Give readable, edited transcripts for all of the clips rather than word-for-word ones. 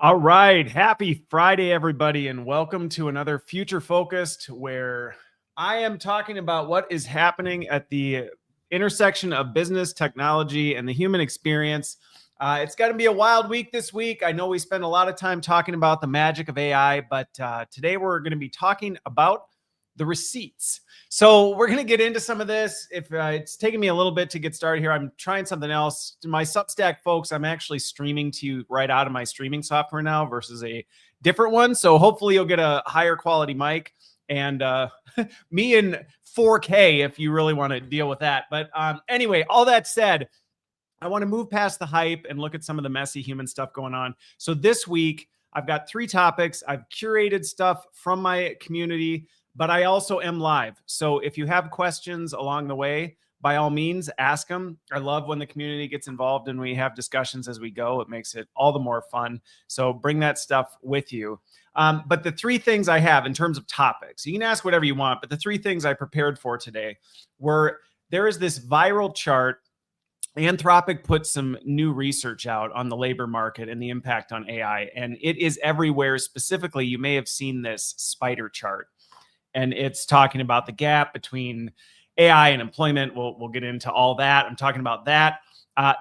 All right. Happy Friday, everybody, and welcome to another Future Focused, where I am talking about what is happening at the intersection of business, technology, and the human experience. It's going to be a wild week this week. I know we spend a lot of time talking about the magic of AI, but today we're going to be talking about the receipts. So we're going to get into some of this. If it's taking me a little bit to get started here, I'm trying something else. To my Substack folks, I'm actually streaming to you right out of my streaming software now versus a different one. So hopefully you'll get a higher quality mic and me in 4K if you really want to deal with that. But anyway, all that said, I want to move past the hype and look at some of the messy human stuff going on. So this week, I've got 3 topics. I've curated stuff from my community, but I also am live. So if you have questions along the way, by all means, ask them. I love when the community gets involved and we have discussions as we go. It makes it all the more fun. So bring that stuff with you. But the 3 things I have in terms of topics, you can ask whatever you want, but the 3 things I prepared for today were, there is this viral chart. Anthropic put some new research out on the labor market and the impact on AI, and it is everywhere. Specifically, you may have seen this spider chart, and it's talking about the gap between AI and employment. We'll get into all that. I'm talking about that.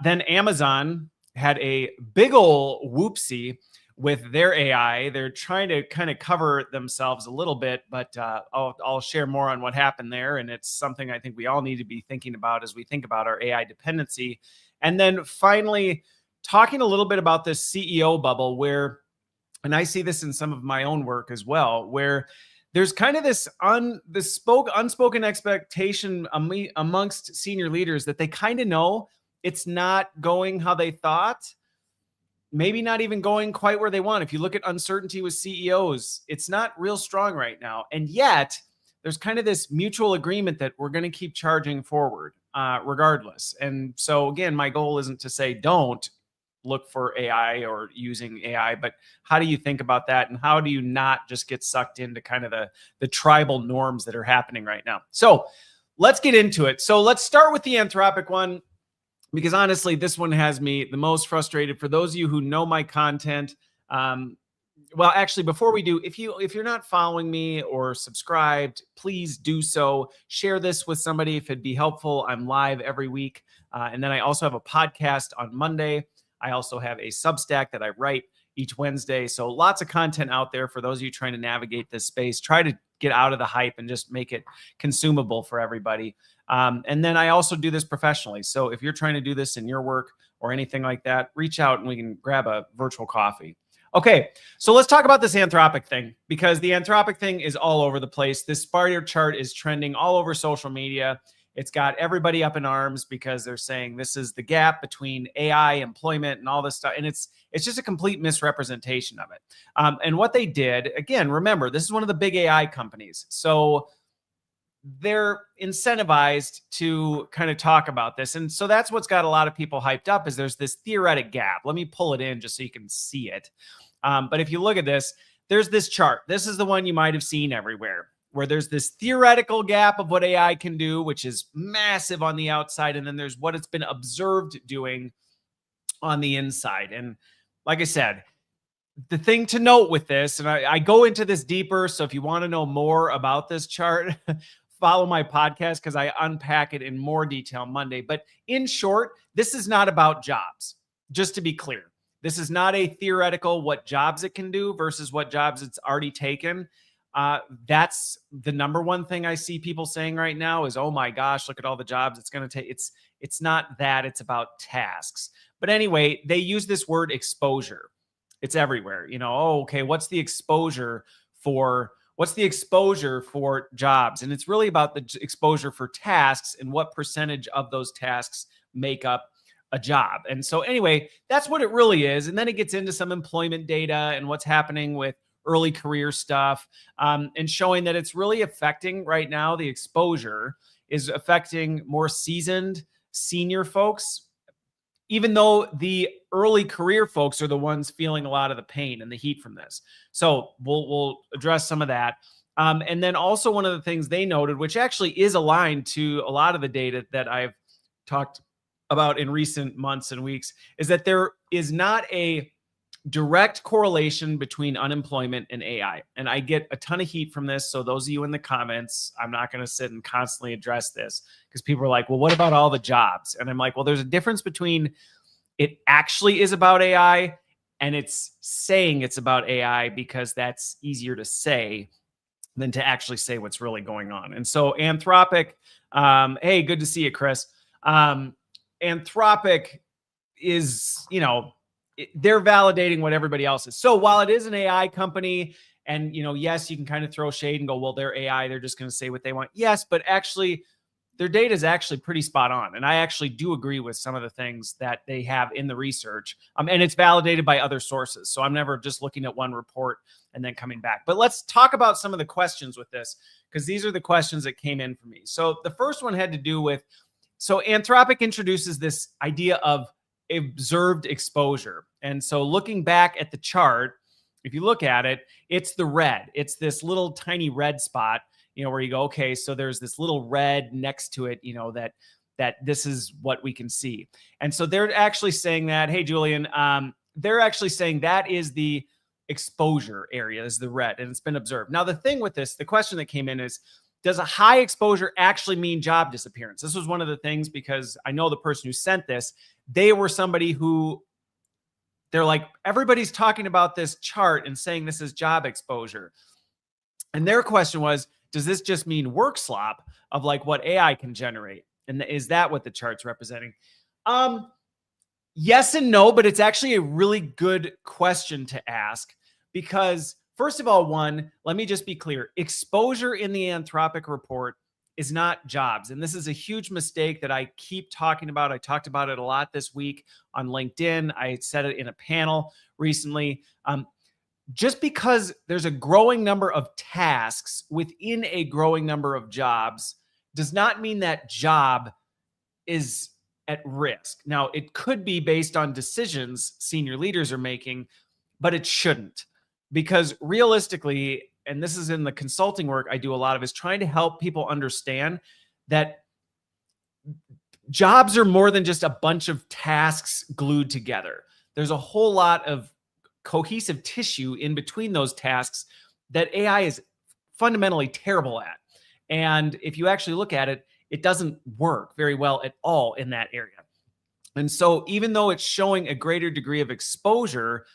Then Amazon had a big ol' whoopsie with their AI. They're trying to kind of cover themselves a little bit, but I'll share more on what happened there. And it's something I think we all need to be thinking about as we think about our AI dependency. And then finally, talking a little bit about this CEO bubble where, and I see this in some of my own work as well, where there's kind of this unspoken expectation amongst senior leaders that they kind of know it's not going how they thought, maybe not even going quite where they want. If you look at uncertainty with CEOs, it's not real strong right now. And yet there's kind of this mutual agreement that we're going to keep charging forward regardless. And so again, my goal isn't to say don't look for AI or using AI, but how do you think about that? And how do you not just get sucked into kind of the tribal norms that are happening right now? So let's get into it. So let's start with the Anthropic one, because honestly, this one has me the most frustrated. For those of you who know my content, well, actually, before we do, if you're not following me or subscribed, please do so. Share this with somebody if it'd be helpful. I'm live every week. And then I also have a podcast on Monday. I also have a Substack that I write each Wednesday. So lots of content out there for those of you trying to navigate this space. Try to get out of the hype and just make it consumable for everybody. And then I also do this professionally. So if you're trying to do this in your work or anything like that, reach out and we can grab a virtual coffee. Okay, so let's talk about this Anthropic thing, because the Anthropic thing is all over the place. This spider chart is trending all over social media. It's got everybody up in arms because they're saying this is the gap between AI, employment, and all this stuff. And it's just a complete misrepresentation of it. And what they did, again, remember, this is one of the big AI companies. So they're incentivized to kind of talk about this. And so that's what's got a lot of people hyped up, is there's this theoretic gap. Let me pull it in just so you can see it. But if you look at this, there's this chart. This is the one you might have seen everywhere, where there's this theoretical gap of what AI can do, which is massive on the outside. And then there's what it's been observed doing on the inside. And like I said, the thing to note with this, and I go into this deeper, so if you want to know more about this chart, follow my podcast because I unpack it in more detail Monday. But in short, this is not about jobs. Just to be clear, this is not a theoretical what jobs it can do versus what jobs it's already taken. That's the number one thing I see people saying right now is, oh my gosh, look at all the jobs it's going to take. It's not that, it's about tasks. But anyway, they use this word exposure. It's everywhere. You know, oh, okay, what's the exposure for jobs? And it's really about the exposure for tasks and what percentage of those tasks make up a job. And so anyway, that's what it really is. And then it gets into some employment data and what's happening with early career stuff, and showing that it's really affecting right now. The exposure is affecting more seasoned senior folks, even though the early career folks are the ones feeling a lot of the pain and the heat from this. So we'll address some of that. And then also one of the things they noted, which actually is aligned to a lot of the data that I've talked about in recent months and weeks, is that there is not a direct correlation between unemployment and AI. And I get a ton of heat from this. So those of you in the comments, I'm not going to sit and constantly address this because people are like, well, what about all the jobs? And I'm like, well, there's a difference between it actually is about AI and it's saying it's about AI because that's easier to say than to actually say what's really going on. And so Anthropic, hey, good to see you, Chris. Anthropic is, they're validating what everybody else is. So while it is an AI company and, yes, you can kind of throw shade and go, well, they're AI, they're just going to say what they want. Yes, but actually their data is actually pretty spot on. And I actually do agree with some of the things that they have in the research. And it's validated by other sources. So I'm never just looking at one report and then coming back. But let's talk about some of the questions with this, because these are the questions that came in for me. So the first one had to do with, so Anthropic introduces this idea of observed exposure. And so looking back at the chart, if you look at it, it's the red. It's this little tiny red spot, where you go, okay, so there's this little red next to it, that this is what we can see. And so they're actually saying that, hey, Julian, they're actually saying that is the exposure area, is the red, and it's been observed. Now, the thing with this, the question that came in is, does a high exposure actually mean job disappearance? This was one of the things, because I know the person who sent this, they were somebody who, they're like, everybody's talking about this chart and saying this is job exposure. And their question was, does this just mean workslop of like what AI can generate? And is that what the chart's representing? Yes and no, but it's actually a really good question to ask, because first of all, one, let me just be clear. Exposure in the Anthropic report is not jobs. And this is a huge mistake that I keep talking about. I talked about it a lot this week on LinkedIn. I said it in a panel recently. Just because there's a growing number of tasks within a growing number of jobs does not mean that job is at risk. Now, it could be based on decisions senior leaders are making, but it shouldn't. Because realistically, and this is in the consulting work I do a lot of, is trying to help people understand that jobs are more than just a bunch of tasks glued together. There's a whole lot of cohesive tissue in between those tasks that AI is fundamentally terrible at. And if you actually look at it, it doesn't work very well at all in that area. And so even though it's showing a greater degree of exposure,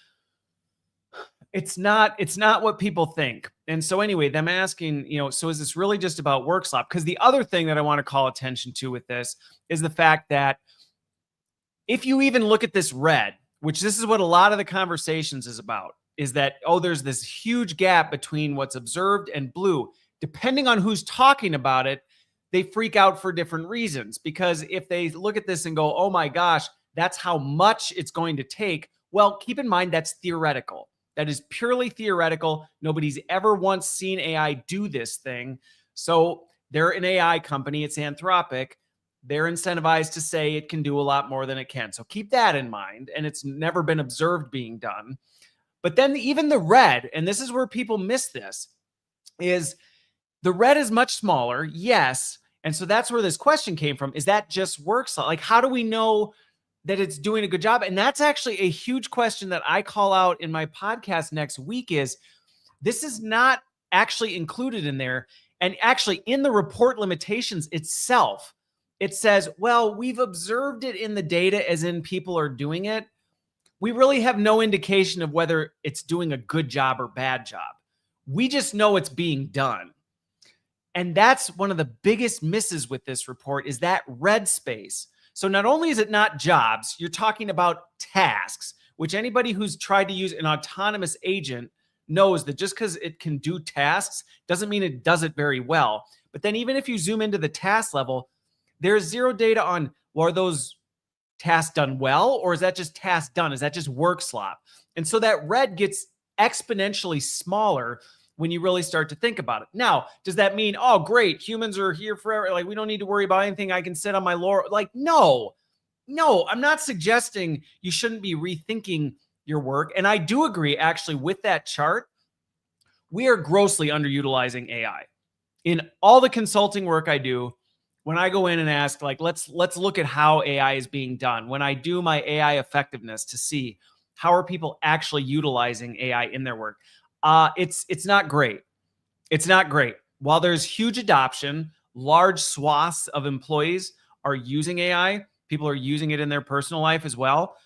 it's not what people think. And so anyway, them asking, so is this really just about workslop? Because the other thing that I want to call attention to with this is the fact that if you even look at this red, which this is what a lot of the conversations is about, is that, oh, there's this huge gap between what's observed and blue. Depending on who's talking about it, they freak out for different reasons. Because if they look at this and go, oh my gosh, that's how much it's going to take. Well, keep in mind, that's theoretical. That is purely theoretical. Nobody's ever once seen AI do this thing. So they're an AI company. It's Anthropic. They're incentivized to say it can do a lot more than it can. So keep that in mind. And it's never been observed being done. But then even the red, and this is where people miss this, is the red is much smaller. Yes. And so that's where this question came from. Is that just works? Like, how do we know that it's doing a good job? And that's actually a huge question that I call out in my podcast next week. Is this is not actually included in there. And actually in the report limitations itself, it says, well, we've observed it in the data as in people are doing it. We really have no indication of whether it's doing a good job or bad job. We just know it's being done. And that's one of the biggest misses with this report, is that red space. So not only is it not jobs, you're talking about tasks, which anybody who's tried to use an autonomous agent knows that just because it can do tasks doesn't mean it does it very well. But then even if you zoom into the task level, there's zero data on, well, are those tasks done well, or is that just tasks done? Is that just work slop? And so that red gets exponentially smaller when you really start to think about it. Now, does that mean, oh, great, humans are here forever, like we don't need to worry about anything, I can sit on my laurel? Like, no, I'm not suggesting you shouldn't be rethinking your work. And I do agree, actually, with that chart, we are grossly underutilizing AI. In all the consulting work I do, when I go in and ask, like, let's look at how AI is being done. When I do my AI effectiveness to see, How are people actually utilizing AI in their work? It's not great. It's not great. While there's huge adoption, large swaths of employees are using AI. People are using it in their personal life as well.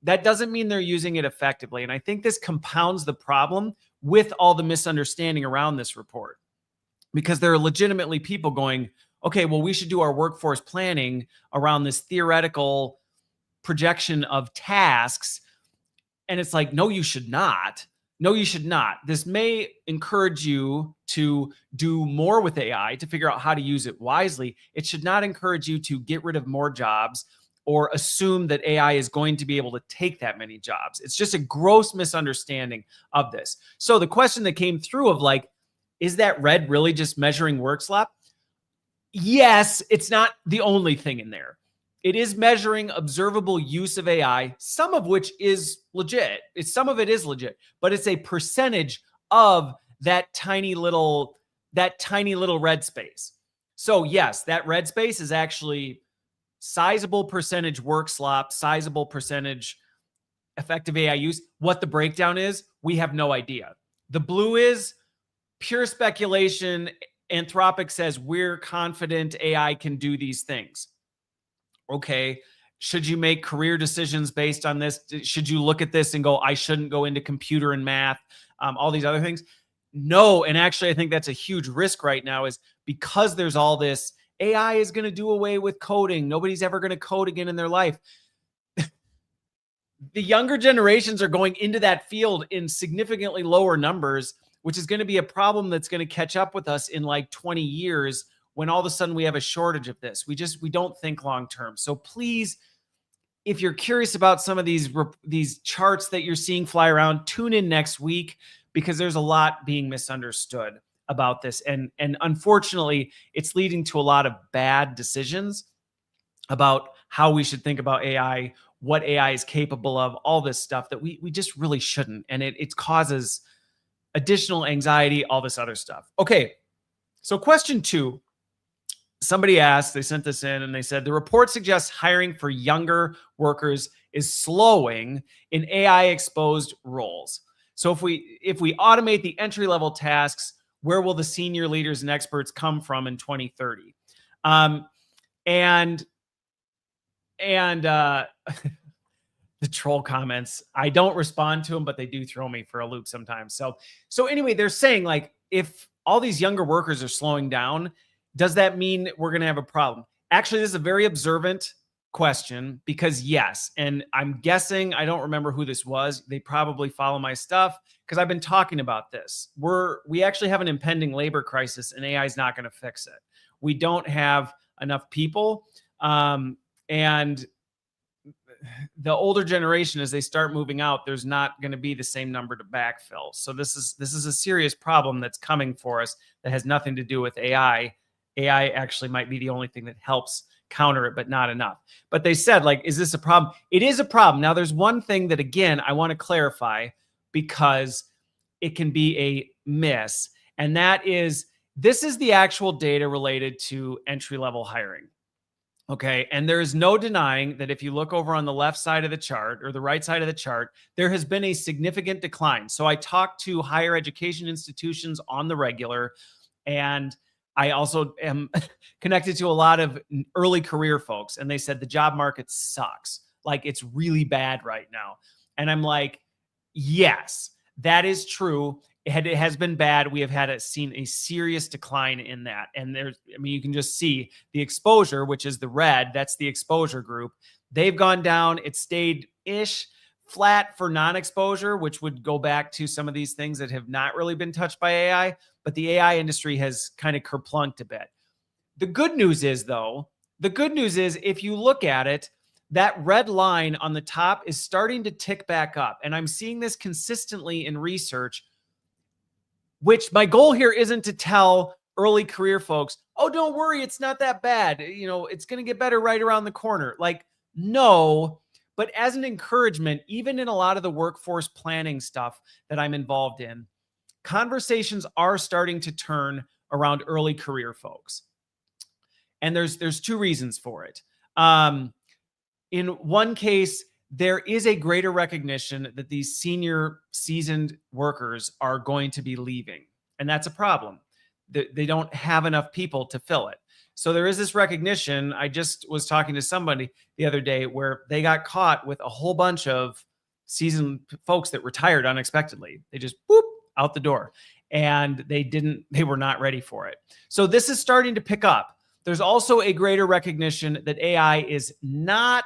That doesn't mean they're using it effectively. And I think this compounds the problem with all the misunderstanding around this report, because there are legitimately people going, okay, well, we should do our workforce planning around this theoretical projection of tasks. And it's like, no, you should not. No, you should not. This may encourage you to do more with AI to figure out how to use it wisely. It should not encourage you to get rid of more jobs or assume that AI is going to be able to take that many jobs. It's just a gross misunderstanding of this. So the question that came through of like, is that red really just measuring workslop? Yes, it's not the only thing in there. It is measuring observable use of AI, some of which is legit. Some of it is legit, but it's a percentage of that tiny little red space. So yes, that red space is actually sizable percentage workslop, sizable percentage effective AI use. What the breakdown is, we have no idea. The blue is pure speculation. Anthropic says we're confident AI can do these things. Okay, should you make career decisions based on this? Should you look at this and go, I shouldn't go into computer and math, all these other things? No. And actually, I think that's a huge risk right now, is because there's all this AI is going to do away with coding. Nobody's ever going to code again in their life. The younger generations are going into that field in significantly lower numbers, which is going to be a problem that's going to catch up with us in like 20 years when all of a sudden we have a shortage of this. We don't think long term. So please, if you're curious about some of these charts that you're seeing fly around, tune in next week, because there's a lot being misunderstood about this. And unfortunately, it's leading to a lot of bad decisions about how we should think about AI, what AI is capable of, all this stuff that we just really shouldn't. And it causes additional anxiety, all this other stuff. Okay, so question 2. Somebody asked, they sent this in and they said, the report suggests hiring for younger workers is slowing in AI exposed roles. So if we automate the entry level tasks, where will the senior leaders and experts come from in 2030? And the troll comments, I don't respond to them, but they do throw me for a loop sometimes. So anyway, they're saying like, if all these younger workers are slowing down, does that mean we're going to have a problem? Actually, this is a very observant question, because yes, and I'm guessing, I don't remember who this was. They probably follow my stuff because I've been talking about this. We actually have an impending labor crisis, and AI is not going to fix it. We don't have enough people. And the older generation, as they start moving out, there's not going to be the same number to backfill. So this is a serious problem that's coming for us that has nothing to do with AI. AI actually might be the only thing that helps counter it, but not enough. But they said, like, is this a problem? It is a problem. Now, there's one thing that, again, I want to clarify, because it can be a miss. And that is, this is the actual data related to entry-level hiring. Okay. And there is no denying that if you look over on the left side of the chart or the right side of the chart, there has been a significant decline. So I talked to higher education institutions on the regular, and I also am connected to a lot of early career folks, and they said the job market sucks. Like, it's really bad right now. And I'm like, yes, that is true. It has been bad. We have seen a serious decline in that. And you can just see the exposure, which is the red, that's the exposure group. They've gone down. It stayed-ish flat for non-exposure, which would go back to some of these things that have not really been touched by AI, but the AI industry has kind of kerplunked a bit. The good news is, though, if you look at it, that red line on the top is starting to tick back up. And I'm seeing this consistently in research, which my goal here isn't to tell early career folks, oh, don't worry, it's not that bad. It's going to get better right around the corner. Like, no. But as an encouragement, even in a lot of the workforce planning stuff that I'm involved in, conversations are starting to turn around early career folks. And there's 2 reasons for it. In one case, there is a greater recognition that these senior seasoned workers are going to be leaving. And that's a problem. They don't have enough people to fill it. So there is this recognition. I just was talking to somebody the other day where they got caught with a whole bunch of seasoned folks that retired unexpectedly. They just boop out the door, and they were not ready for it. So this is starting to pick up. There's also a greater recognition that AI is not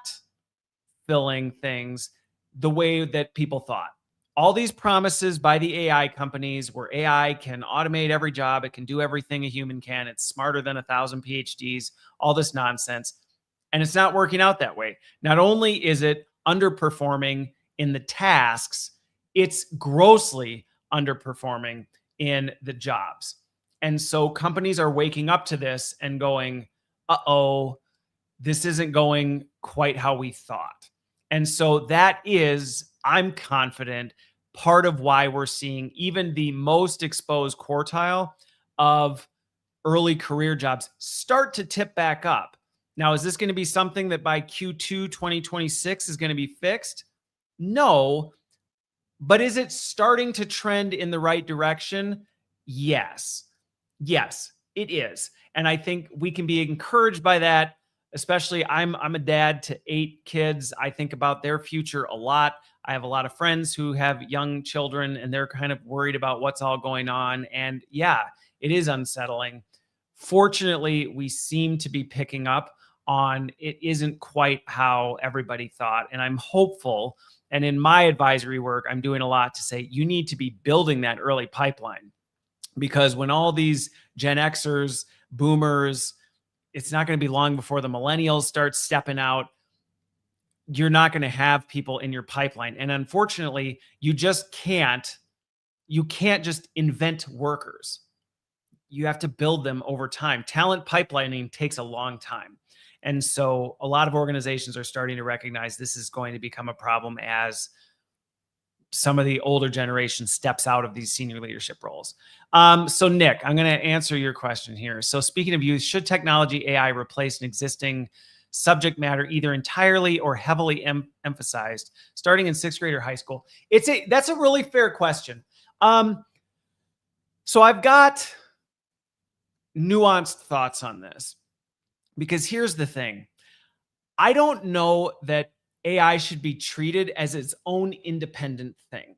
filling things the way that people thought. All these promises by the AI companies where AI can automate every job, it can do everything a human can, it's smarter than 1,000 PhDs, all this nonsense. And it's not working out that way. Not only is it underperforming in the tasks, it's grossly underperforming in the jobs. And so companies are waking up to this and going, uh-oh, this isn't going quite how we thought. And so that is, I'm confident, part of why we're seeing even the most exposed quartile of early career jobs start to tip back up. Now, is this going to be something that by Q2 2026 is going to be fixed? No. But is it starting to trend in the right direction? Yes. Yes, it is. And I think we can be encouraged by that. Especially, I'm a dad to 8 kids. I think about their future a lot. I have a lot of friends who have young children, and they're kind of worried about what's all going on. And yeah, it is unsettling. Fortunately, we seem to be picking up on it isn't quite how everybody thought. And I'm hopeful. And in my advisory work, I'm doing a lot to say you need to be building that early pipeline. Because when all these Gen Xers, boomers, it's not going to be long before the millennials start stepping out. You're not going to have people in your pipeline. And unfortunately, you can't just invent workers. You have to build them over time. Talent pipelining takes a long time. And so a lot of organizations are starting to recognize this is going to become a problem as some of the older generation steps out of these senior leadership roles. So Nick, I'm going to answer your question here. So speaking of youth, should technology AI replace an existing subject matter either entirely or heavily emphasized starting in 6th grade or high school? That's a really fair question. So I've got nuanced thoughts on this, because here's the thing. I don't know that AI should be treated as its own independent thing.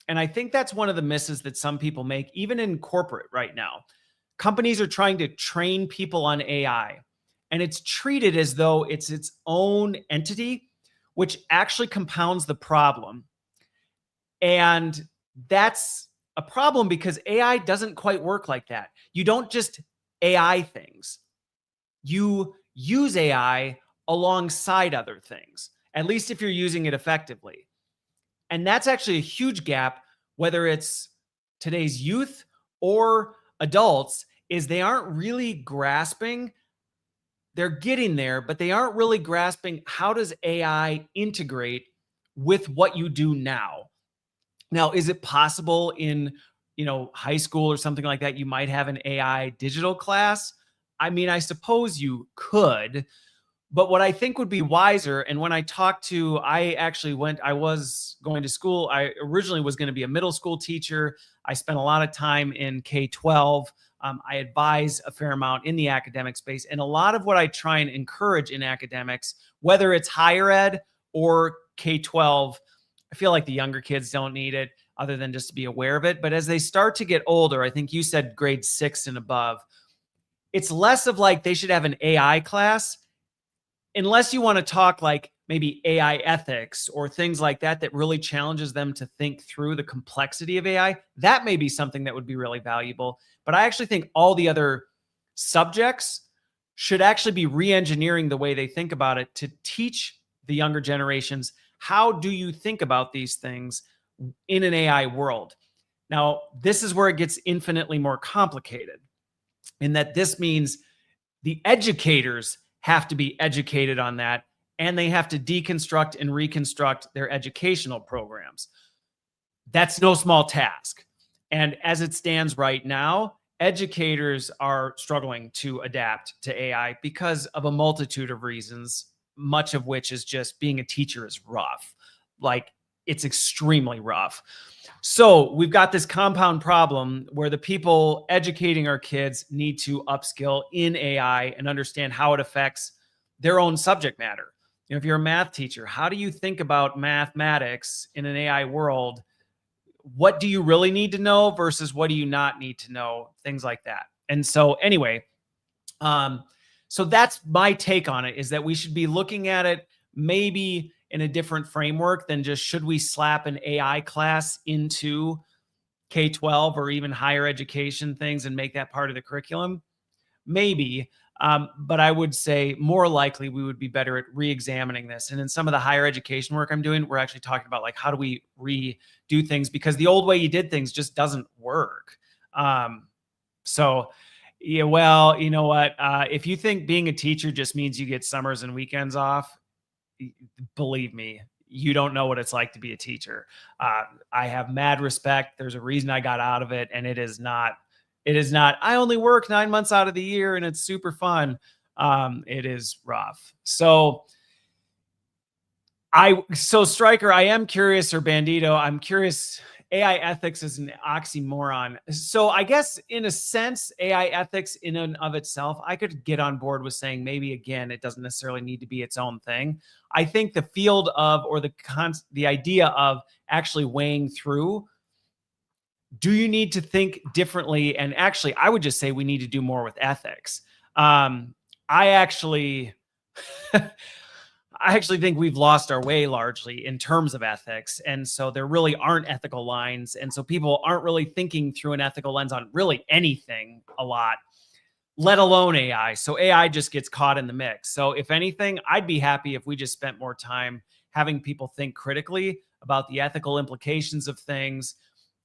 And I think that's one of the misses that some people make, even in corporate right now. Companies are trying to train people on AI, and it's treated as though it's its own entity, which actually compounds the problem. And that's a problem because AI doesn't quite work like that. You don't just AI things. You use AI alongside other things, at least if you're using it effectively. And that's actually a huge gap, whether it's today's youth or adults, is they aren't really grasping. They're getting there, but they aren't really grasping how does AI integrate with what you do now. Now, is it possible in, high school or something like that, you might have an AI digital class? I mean, I suppose you could. But what I think would be wiser, and when I talked to, I was going to school. I originally was going to be a middle school teacher. I spent a lot of time in K-12. I advise a fair amount in the academic space. And a lot of what I try and encourage in academics, whether it's higher ed or K-12, I feel like the younger kids don't need it other than just to be aware of it. But as they start to get older, I think you said grade 6 and above, it's less of like they should have an AI class, unless you want to talk like maybe AI ethics or things like that, that really challenges them to think through the complexity of AI. That may be something that would be really valuable. But I actually think all the other subjects should actually be re-engineering the way they think about it to teach the younger generations, how do you think about these things in an AI world? Now, this is where it gets infinitely more complicated, in that this means the educators have to be educated on that, and they have to deconstruct and reconstruct their educational programs. That's no small task. And as it stands right now, educators are struggling to adapt to AI because of a multitude of reasons, much of which is just being a teacher is rough. like it's extremely rough. So we've got this compound problem where the people educating our kids need to upskill in AI and understand how it affects their own subject matter. You know, if you're a math teacher, how do you think about mathematics in an AI world? What do you really need to know versus what do you not need to know? Things like that. And so anyway, so that's my take on it, is that we should be looking at it maybe in a different framework than just should we slap an AI class into K-12 or even higher education things and make that part of the curriculum? Maybe. But I would say more likely we would be better at re-examining this. And in some of the higher education work I'm doing, we're actually talking about like, how do we redo things? Because the old way you did things just doesn't work. So yeah, well, you know what? If you think being a teacher just means you get summers and weekends off, believe me, you don't know what it's like to be a teacher. I have mad respect. There's a reason I got out of it, and it is not, I only work 9 months out of the year and it's super fun. It is rough. So Stryker, I am curious, or Bandito, I'm curious. AI ethics is an oxymoron. So I guess in a sense, AI ethics in and of itself, I could get on board with saying maybe, again, it doesn't necessarily need to be its own thing. I think the field of, or the idea of actually weighing through, do you need to think differently? And actually, I would just say we need to do more with ethics. I actually think we've lost our way largely in terms of ethics. And so there really aren't ethical lines. And so people aren't really thinking through an ethical lens on really anything a lot, let alone AI. So AI just gets caught in the mix. So if anything, I'd be happy if we just spent more time having people think critically about the ethical implications of things.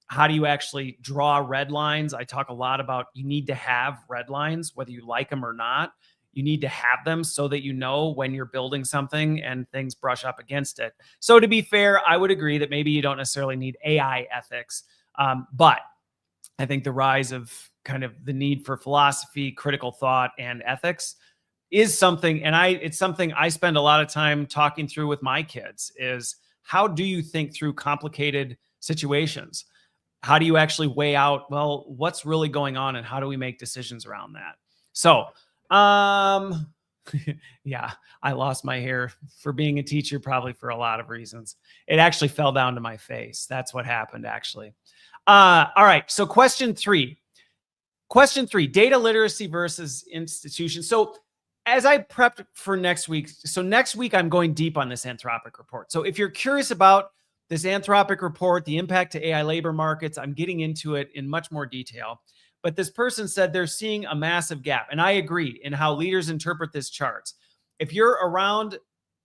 How do you actually draw red lines? I talk a lot about you need to have red lines, whether you like them or not. You need to have them so that you know when you're building something and things brush up against it. So to be fair, I would agree that maybe you don't necessarily need AI ethics, but I think the rise of kind of the need for philosophy, critical thought, and ethics is something, and it's something I spend a lot of time talking through with my kids, is how do you think through complicated situations? How do you actually weigh out, well, what's really going on and how do we make decisions around that? So, yeah, I lost my hair for being a teacher, probably for a lot of reasons. It actually fell down to my face. That's what happened, actually. All right. So question three, data literacy versus institutions. So as I prepped for next week, I'm going deep on this Anthropic report. So if you're curious about this Anthropic report, the impact to AI labor markets, I'm getting into it in much more detail. But this person said they're seeing a massive gap. And I agree in how leaders interpret this charts. If you're around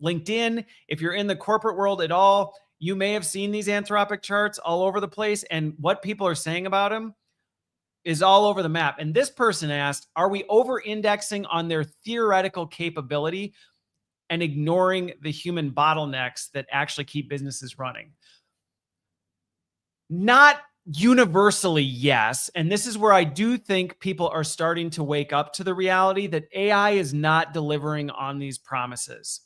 LinkedIn, if you're in the corporate world at all, you may have seen these Anthropic charts all over the place. And what people are saying about them is all over the map. And this person asked, are we over-indexing on their theoretical capability and ignoring the human bottlenecks that actually keep businesses running? Not universally, yes. And this is where I do think people are starting to wake up to the reality that AI is not delivering on these promises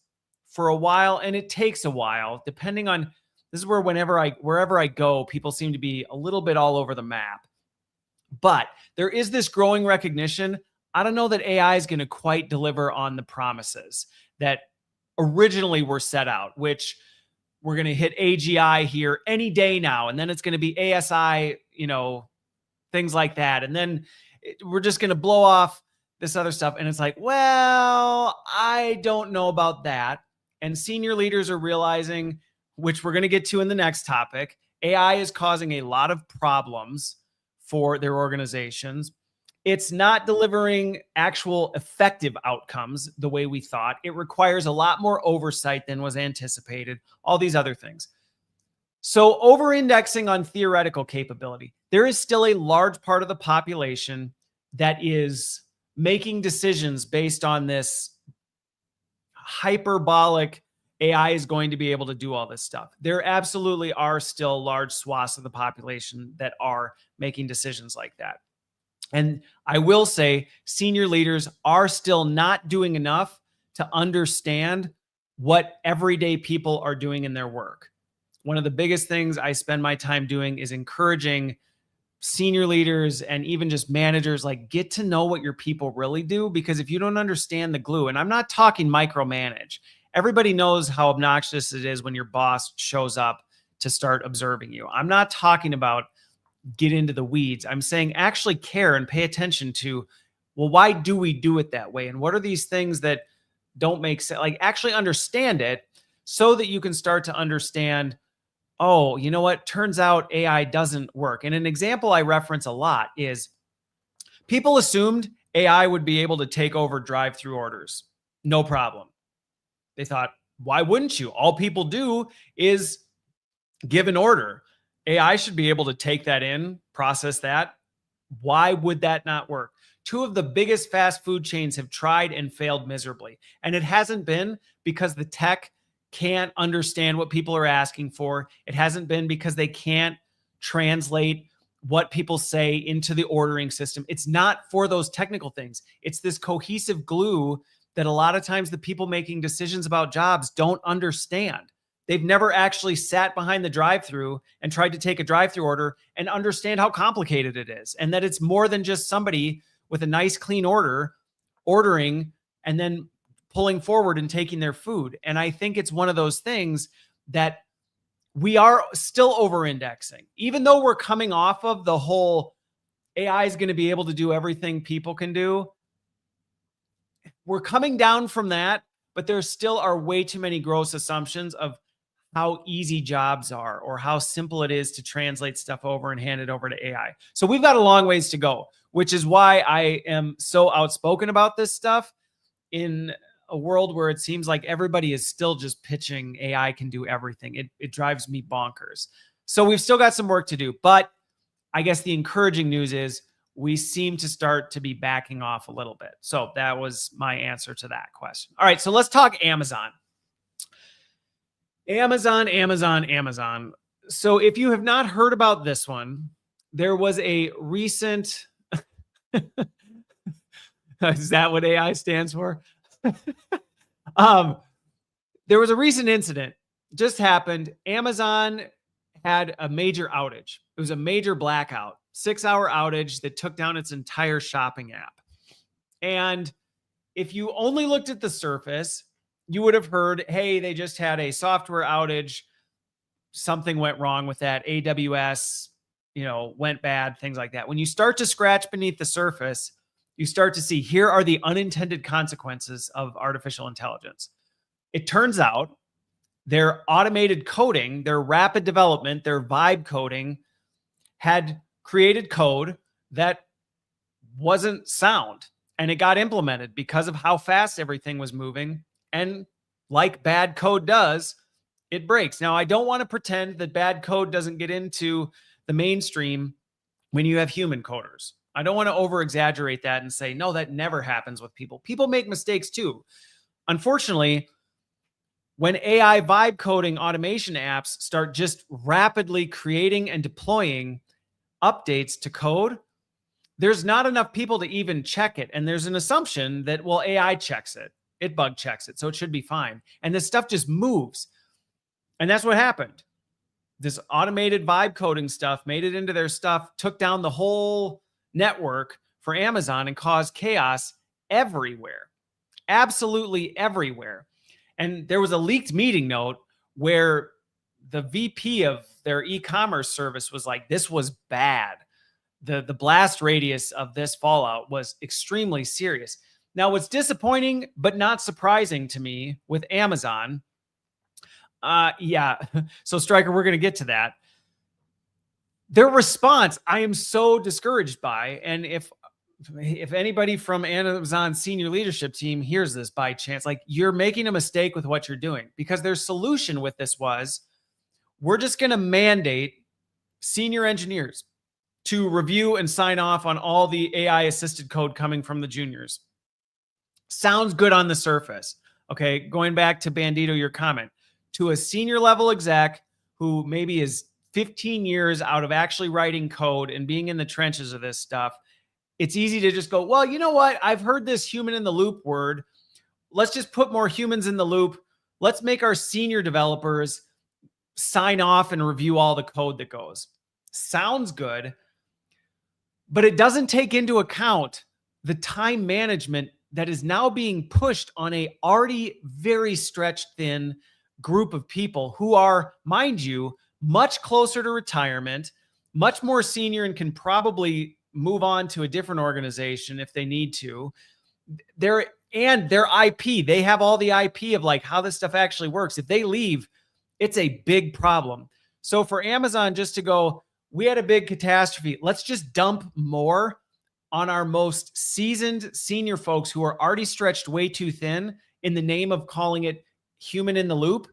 for a while. And it takes a while, depending on, this is where wherever I go, people seem to be a little bit all over the map. But there is this growing recognition. I don't know that AI is going to quite deliver on the promises that originally were set out, which we're going to hit AGI here any day now. And then it's going to be ASI, things like that. And then we're just going to blow off this other stuff. And it's like, well, I don't know about that. And senior leaders are realizing, which we're going to get to in the next topic, AI is causing a lot of problems for their organizations. It's not delivering actual effective outcomes the way we thought. It requires a lot more oversight than was anticipated, all these other things. So over-indexing on theoretical capability, there is still a large part of the population that is making decisions based on this hyperbolic AI is going to be able to do all this stuff. There absolutely are still large swaths of the population that are making decisions like that. And I will say senior leaders are still not doing enough to understand what everyday people are doing in their work. one of the biggest things I spend my time doing is encouraging senior leaders and even just managers, like, get to know what your people really do. Because if you don't understand the glue, and I'm not talking micromanage, everybody knows how obnoxious it is when your boss shows up to start observing you. I'm not talking about get into the weeds. I'm saying actually care and pay attention to, well, why do we do it that way? And what are these things that don't make sense? Like, actually understand it so that you can start to understand, oh, you know what? Turns out AI doesn't work. And an example I reference a lot is people assumed AI would be able to take over drive-through orders. No problem. They thought, why wouldn't you? All people do is give an order. AI should be able to take that in, process that. Why would that not work? Two of the biggest fast food chains have tried and failed miserably. And it hasn't been because the tech can't understand what people are asking for. It hasn't been because they can't translate what people say into the ordering system. It's not for those technical things. It's this cohesive glue that a lot of times the people making decisions about jobs don't understand. They've never actually sat behind the drive-through and tried to take a drive-through order and understand how complicated it is, and that it's more than just somebody with a nice clean order ordering and then pulling forward and taking their food. And I think it's one of those things that we are still over-indexing, even though we're coming off of the whole AI is going to be able to do everything people can do. We're coming down from that, but there still are way too many gross assumptions of how easy jobs are or how simple it is to translate stuff over and hand it over to AI. So we've got a long ways to go, which is why I am so outspoken about this stuff in a world where it seems like everybody is still just pitching AI can do everything. It drives me bonkers. So we've still got some work to do, but I guess the encouraging news is we seem to start to be backing off a little bit. So that was my answer to that question. All right, so let's talk Amazon. Amazon. So if you have not heard about this one, there was a recent, is that what AI stands for? There was a recent incident just happened. Amazon had a major outage. It was a major blackout, 6-hour outage that took down its entire shopping app. And if you only looked at the surface, you would have heard, hey, they just had a software outage. Something went wrong with that. AWS, went bad, things like that. When you start to scratch beneath the surface, you start to see, here are the unintended consequences of artificial intelligence. It turns out their automated coding, their rapid development, their vibe coding had created code that wasn't sound. And it got implemented because of how fast everything was moving. And like bad code does, it breaks. Now, I don't want to pretend that bad code doesn't get into the mainstream when you have human coders. I don't want to over exaggerate that and say, no, that never happens with people. People make mistakes too. Unfortunately, when AI vibe coding automation apps start just rapidly creating and deploying updates to code, there's not enough people to even check it. And there's an assumption that, well, AI checks it. It bug checks it, so it should be fine. And this stuff just moves. And that's what happened. This automated vibe coding stuff made it into their stuff, took down the whole network for Amazon and caused chaos everywhere. Absolutely everywhere. And there was a leaked meeting note where the VP of their e-commerce service was like, this was bad. The blast radius of this fallout was extremely serious. Now, what's disappointing but not surprising to me with Amazon, so Stryker, we're going to get to that. Their response, I am so discouraged by, and if anybody from Amazon's senior leadership team hears this by chance, like, you're making a mistake with what you're doing, because their solution with this was, we're just going to mandate senior engineers to review and sign off on all the AI assisted code coming from the juniors. Sounds good on the surface. Okay, going back to Bandito, your comment, to a senior level exec who maybe is 15 years out of actually writing code and being in the trenches of this stuff, it's easy to just go, well, you know what? I've heard this human in the loop word. Let's just put more humans in the loop. Let's make our senior developers sign off and review all the code that goes. Sounds good, but it doesn't take into account the time management that is now being pushed on a already very stretched thin group of people who are, mind you, much closer to retirement, much more senior, and can probably move on to a different organization if they need to. Their IP, they have all the IP of like how this stuff actually works. If they leave, it's a big problem. So for Amazon just to go, we had a big catastrophe, let's just dump more on our most seasoned senior folks who are already stretched way too thin in the name of calling it human in the loop,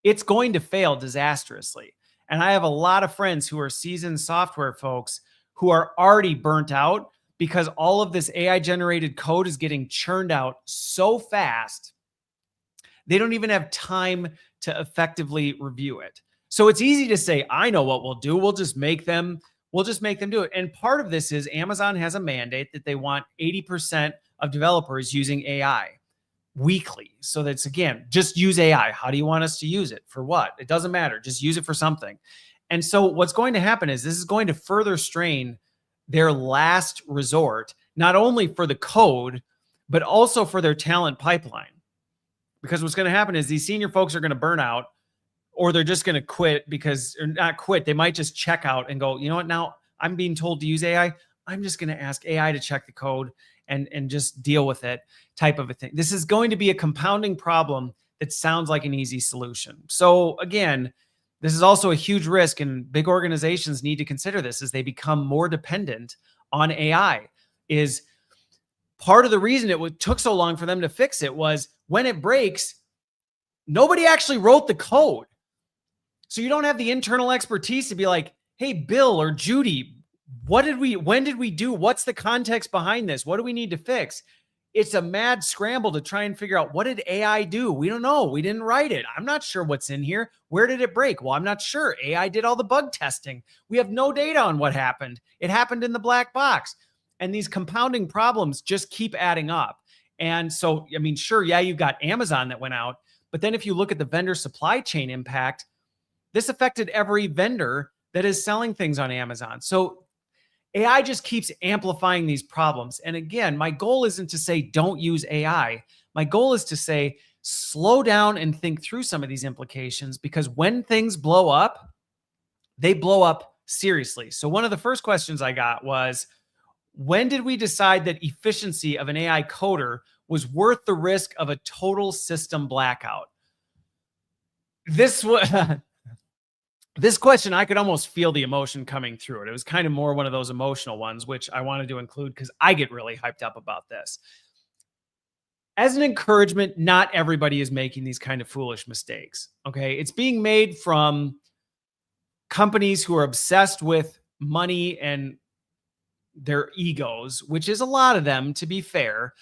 it's going to fail disastrously. And I have a lot of friends who are seasoned software folks who are already burnt out because all of this AI generated code is getting churned out so fast, they don't even have time to effectively review it. So it's easy to say, I know what we'll do. We'll just make them do it. And part of this is Amazon has a mandate that they want 80% of developers using AI weekly. So that's, again, just use AI. How do you want us to use it? For what? It doesn't matter. Just use it for something. And so what's going to happen is this is going to further strain their last resort, not only for the code, but also for their talent pipeline. Because what's going to happen is these senior folks are going to burn out, or they're just going to quit or not quit. They might just check out and go, you know what? Now I'm being told to use AI. I'm just going to ask AI to check the code and just deal with it, type of a thing. This is going to be a compounding problem that sounds like an easy solution. So again, this is also a huge risk, and big organizations need to consider this as they become more dependent on AI. Is part of the reason it took so long for them to fix it was when it breaks, nobody actually wrote the code. So you don't have the internal expertise to be like, hey, Bill or Judy, when did we do? What's the context behind this? What do we need to fix? It's a mad scramble to try and figure out, what did AI do? We don't know. We didn't write it. I'm not sure what's in here. Where did it break? Well, I'm not sure. AI did all the bug testing. We have no data on what happened. It happened in the black box. And these compounding problems just keep adding up. And so, I mean, sure, yeah, you've got Amazon that went out. But then if you look at the vendor supply chain impact, this affected every vendor that is selling things on Amazon. So AI just keeps amplifying these problems. And again, my goal isn't to say don't use AI. My goal is to say slow down and think through some of these implications, because when things blow up, they blow up seriously. So one of the first questions I got was, when did we decide that efficiency of an AI coder was worth the risk of a total system blackout? This question, I could almost feel the emotion coming through it. It was kind of more one of those emotional ones, which I wanted to include because I get really hyped up about this. As an encouragement, not everybody is making these kind of foolish mistakes. Okay. It's being made from companies who are obsessed with money and their egos, which is a lot of them, to be fair.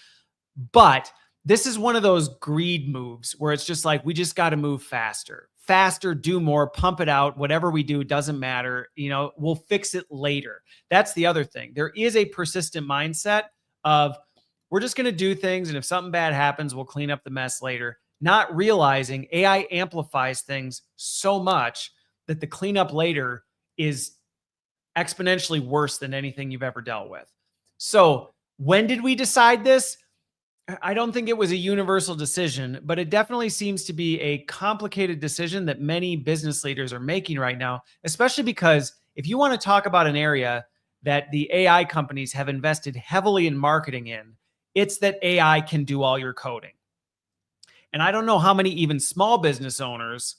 But this is one of those greed moves where it's just like, we just got to move faster, do more, pump it out. Whatever we do doesn't matter. You know, we'll fix it later. That's the other thing. There is a persistent mindset of, we're just going to do things, and if something bad happens, we'll clean up the mess later. Not realizing AI amplifies things so much that the cleanup later is exponentially worse than anything you've ever dealt with. So when did we decide this? I don't think it was a universal decision, but it definitely seems to be a complicated decision that many business leaders are making right now, especially because if you want to talk about an area that the AI companies have invested heavily in marketing in, it's that AI can do all your coding. And I don't know how many even small business owners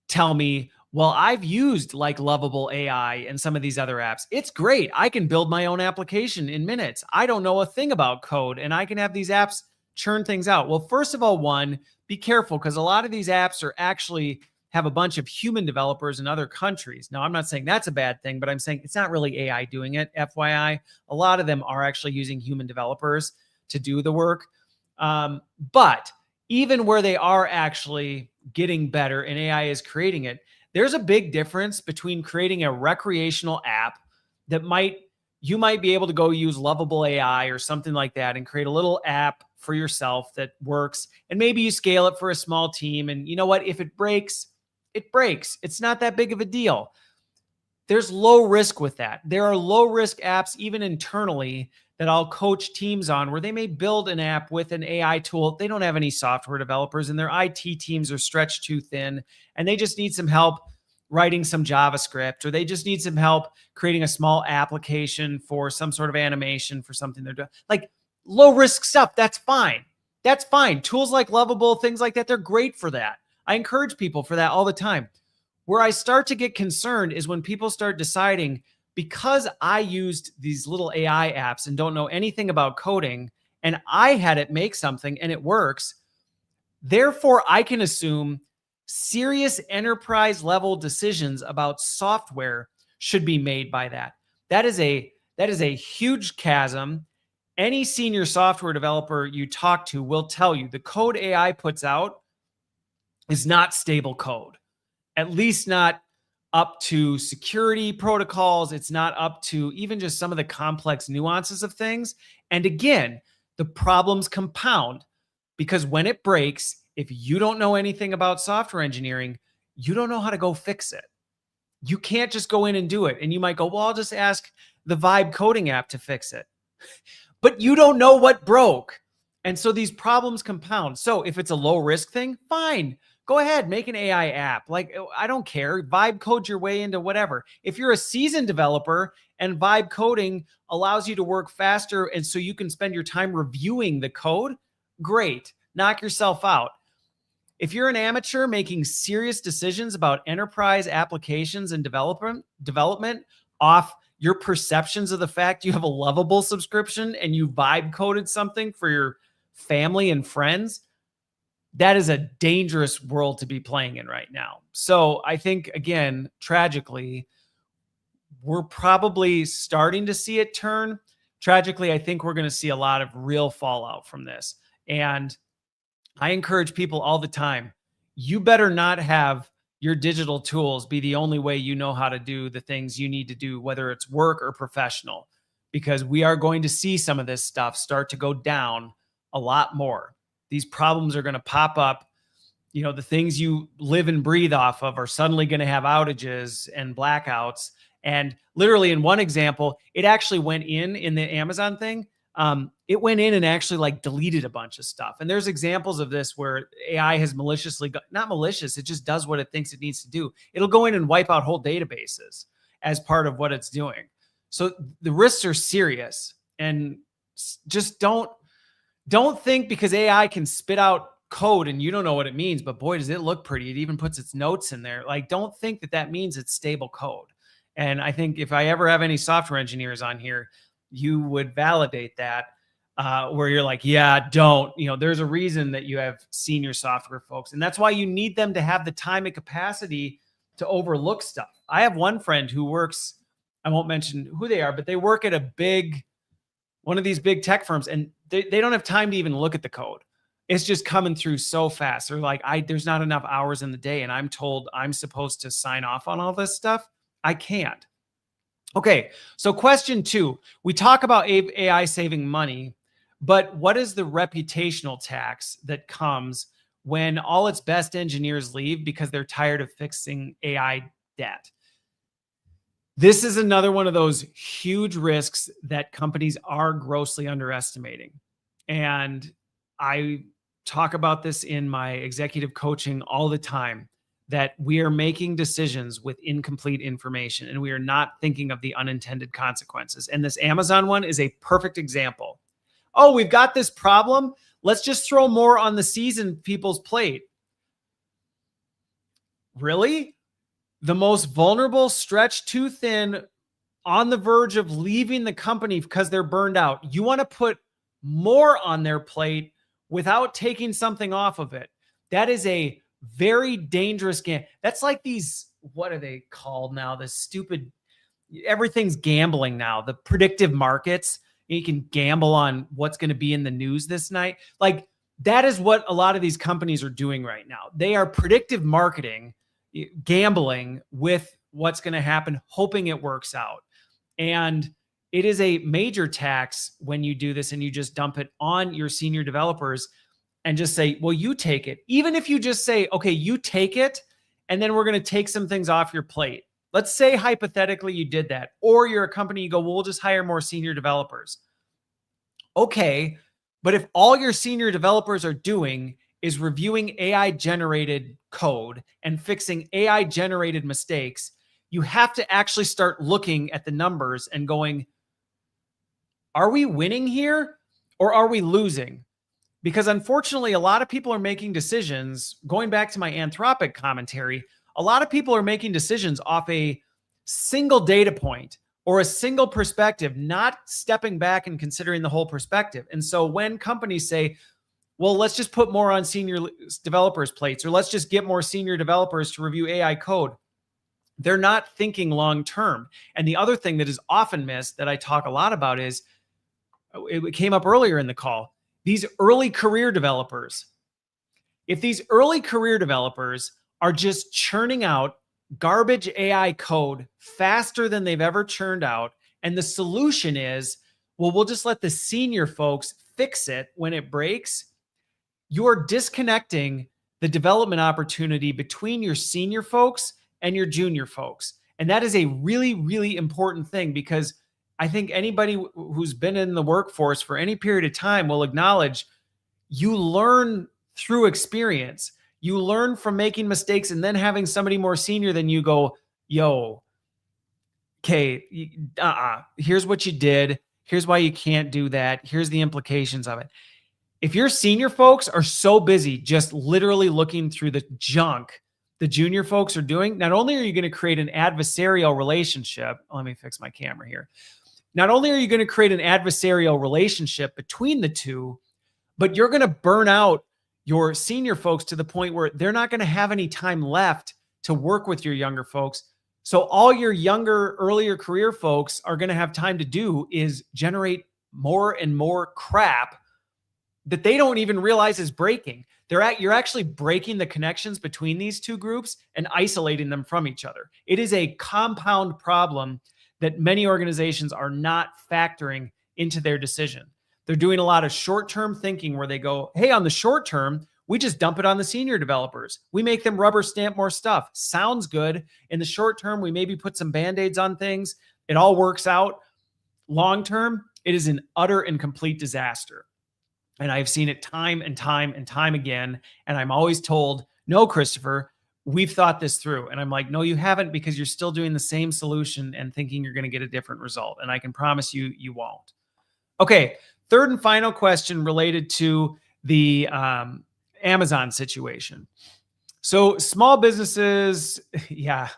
tell me, well, I've used like Lovable AI and some of these other apps. It's great. I can build my own application in minutes. I don't know a thing about code, and I can have these apps churn things out. Well, first of all, one, be careful, because a lot of these apps are actually have a bunch of human developers in other countries. Now, I'm not saying that's a bad thing, but I'm saying it's not really AI doing it. FYI, a lot of them are actually using human developers to do the work. But even where they are actually getting better and AI is creating it, there's a big difference between creating a recreational app that you might be able to go use Lovable AI or something like that and create a little app for yourself that works. And maybe you scale it for a small team. And you know what? If it breaks, it breaks. It's not that big of a deal. There's low risk with that. There are low risk apps, even internally, that I'll coach teams on where they may build an app with an AI tool. They don't have any software developers and their IT teams are stretched too thin and they just need some help writing some JavaScript, or they just need some help creating a small application for some sort of animation for something they're doing. Like low risk stuff, that's fine. That's fine. Tools like Lovable, things like that, they're great for that. I encourage people for that all the time. Where I start to get concerned is when people start deciding, because I used these little AI apps and don't know anything about coding, and I had it make something and it works, therefore I can assume serious enterprise level decisions about software should be made by that. That is a huge chasm. Any senior software developer you talk to will tell you the code AI puts out is not stable code, at least not up to security protocols. It's not up to even just some of the complex nuances of things. And again, the problems compound because when it breaks, if you don't know anything about software engineering, you don't know how to go fix it. You can't just go in and do it. And you might go, well, I'll just ask the Vibe coding app to fix it. But you don't know what broke. And so these problems compound. So if it's a low risk thing, fine. Go ahead, make an AI app. Like, I don't care. Vibe code your way into whatever. If you're a seasoned developer and Vibe coding allows you to work faster and so you can spend your time reviewing the code, great. Knock yourself out. If you're an amateur making serious decisions about enterprise applications and development off your perceptions of the fact you have a Lovable subscription and you Vibe coded something for your family and friends, that is a dangerous world to be playing in right now. So I think, again, tragically, we're probably starting to see it turn. Tragically, I think we're going to see a lot of real fallout from this. And I encourage people all the time, you better not have your digital tools be the only way you know how to do the things you need to do, whether it's work or professional, because we are going to see some of this stuff start to go down a lot more. These problems are going to pop up. You know, the things you live and breathe off of are suddenly going to have outages and blackouts. And literally in one example, it actually went in the Amazon thing. It went in and actually like deleted a bunch of stuff. And there's examples of this where AI has maliciously, not malicious, it just does what it thinks it needs to do. It'll go in and wipe out whole databases as part of what it's doing. So the risks are serious, and just don't think because AI can spit out code and you don't know what it means, but boy, does it look pretty. It even puts its notes in there. Like, don't think that that means it's stable code. And I think if I ever have any software engineers on here, you would validate that, where you're like, yeah, don't, there's a reason that you have senior software folks. And that's why you need them to have the time and capacity to overlook stuff. I have one friend who works, I won't mention who they are, but they work at one of these big tech firms, and they don't have time to even look at the code. It's just coming through so fast. They're like, there's not enough hours in the day, and I'm told I'm supposed to sign off on all this stuff. I can't. Okay, so question 2, we talk about AI saving money, but what is the reputational tax that comes when all its best engineers leave because they're tired of fixing AI debt? This is another one of those huge risks that companies are grossly underestimating. And I talk about this in my executive coaching all the time, that we are making decisions with incomplete information and we are not thinking of the unintended consequences. And this Amazon one is a perfect example. Oh, we've got this problem. Let's just throw more on the seasoned people's plate. Really? The most vulnerable, stretched too thin, on the verge of leaving the company because they're burned out. You want to put more on their plate without taking something off of it. That is a very dangerous game. That's like these, what are they called now? The stupid, everything's gambling now. The predictive markets. You can gamble on what's going to be in the news this night. Like, that is what a lot of these companies are doing right now. They are predictive marketing, gambling with what's going to happen, hoping it works out. And it is a major tax when you do this and you just dump it on your senior developers and just say, well, you take it. Even if you just say, okay, you take it and then we're going to take some things off your plate. Let's say hypothetically you did that, or you're a company, you go, well, we'll just hire more senior developers. Okay, but if all your senior developers are doing is reviewing AI generated code and fixing AI generated mistakes, you have to actually start looking at the numbers and going, are we winning here or are we losing? Because unfortunately, a lot of people are making decisions, going back to my Anthropic commentary, a lot of people are making decisions off a single data point or a single perspective, not stepping back and considering the whole perspective. And so when companies say, well, let's just put more on senior developers' plates, or let's just get more senior developers to review AI code, they're not thinking long term. And the other thing that is often missed that I talk a lot about is, it came up earlier in the call, these early career developers. If these early career developers are just churning out garbage AI code faster than they've ever churned out, and the solution is, well, we'll just let the senior folks fix it when it breaks, you're disconnecting the development opportunity between your senior folks and your junior folks. And that is a really, really important thing, because I think anybody who's been in the workforce for any period of time will acknowledge you learn through experience. You learn from making mistakes and then having somebody more senior than you go, yo, okay, here's what you did. Here's why you can't do that. Here's the implications of it. If your senior folks are so busy just literally looking through the junk the junior folks are doing, not only are you going to create an adversarial relationship, let me fix my camera here. Not only are you going to create an adversarial relationship between the two, but you're going to burn out your senior folks to the point where they're not going to have any time left to work with your younger folks. So all your younger, earlier career folks are going to have time to do is generate more and more crap that they don't even realize is breaking. You're actually breaking the connections between these two groups and isolating them from each other. It is a compound problem that many organizations are not factoring into their decision. They're doing a lot of short-term thinking where they go, hey, on the short term, we just dump it on the senior developers. We make them rubber stamp more stuff. Sounds good. In the short term, we maybe put some band-aids on things. It all works out. Long term, it is an utter and complete disaster. And I've seen it time and time and time again. And I'm always told, no, Christopher, we've thought this through. And I'm like, no, you haven't, because you're still doing the same solution and thinking you're going to get a different result. And I can promise you, you won't. Okay. Third and final question related to the Amazon situation. So small businesses, yeah,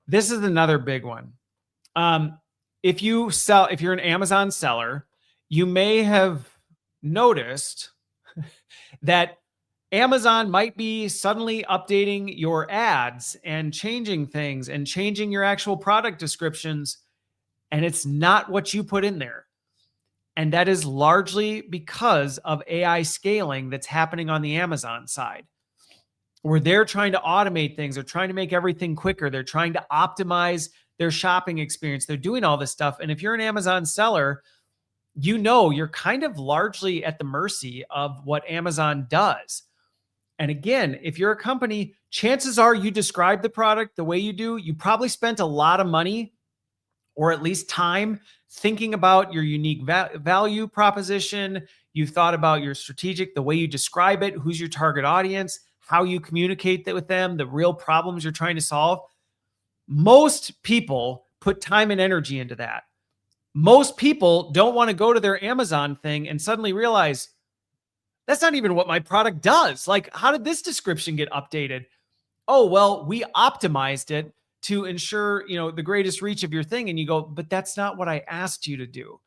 this is another big one. If you're an Amazon seller, you may have noticed that Amazon might be suddenly updating your ads and changing things and changing your actual product descriptions, and it's not what you put in there. And that is largely because of AI scaling that's happening on the Amazon side, where they're trying to automate things. They're trying to make everything quicker. They're trying to optimize their shopping experience. They're doing all this stuff. And if you're an Amazon seller, you know you're kind of largely at the mercy of what Amazon does. And again, if you're a company, chances are you describe the product the way you do. You probably spent a lot of money, or at least time, thinking about your unique value proposition. You've thought about your strategic, the way you describe it, who's your target audience, how you communicate that with them, the real problems you're trying to solve. Most people put time and energy into that. Most people don't want to go to their Amazon thing and suddenly realize that's not even what my product does. Like, how did this description get updated? Oh, well, we optimized it to ensure, the greatest reach of your thing. And you go, but that's not what I asked you to do.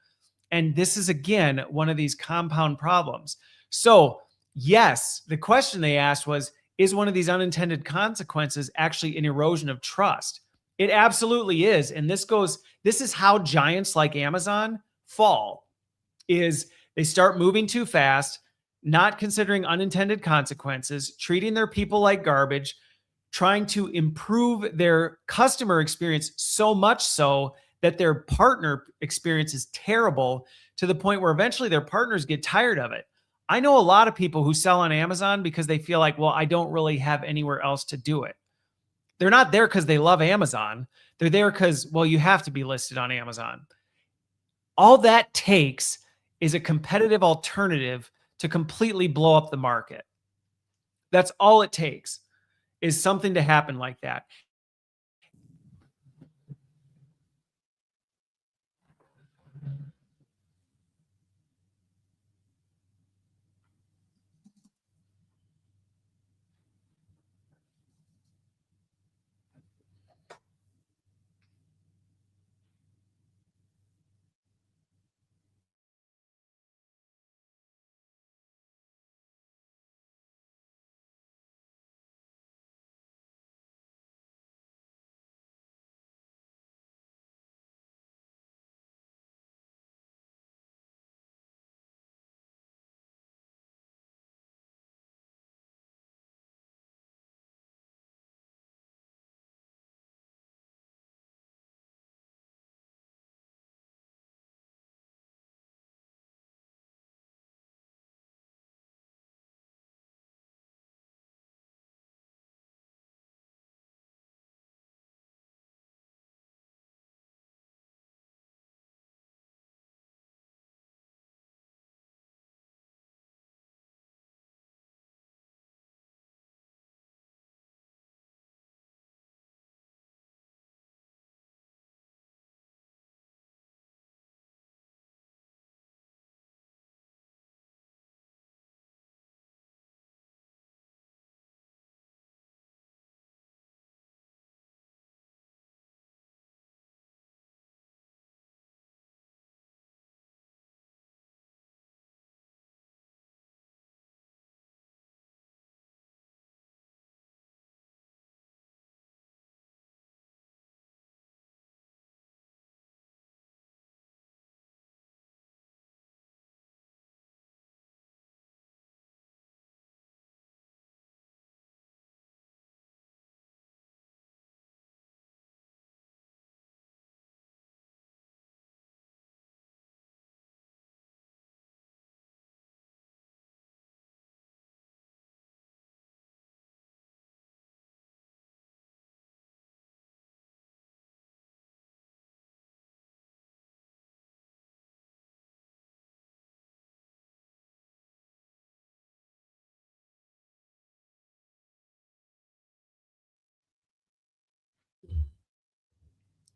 And this is, again, one of these compound problems. So yes, the question they asked was, is one of these unintended consequences actually an erosion of trust? It absolutely is. And this is how giants like Amazon fall, is they start moving too fast, not considering unintended consequences, treating their people like garbage, trying to improve their customer experience so much so that their partner experience is terrible, to the point where eventually their partners get tired of it. I know a lot of people who sell on Amazon because they feel like, well, I don't really have anywhere else to do it. They're not there because they love Amazon. They're there because, well, you have to be listed on Amazon. All that takes is a competitive alternative to completely blow up the market. That's all it takes, is something to happen like that.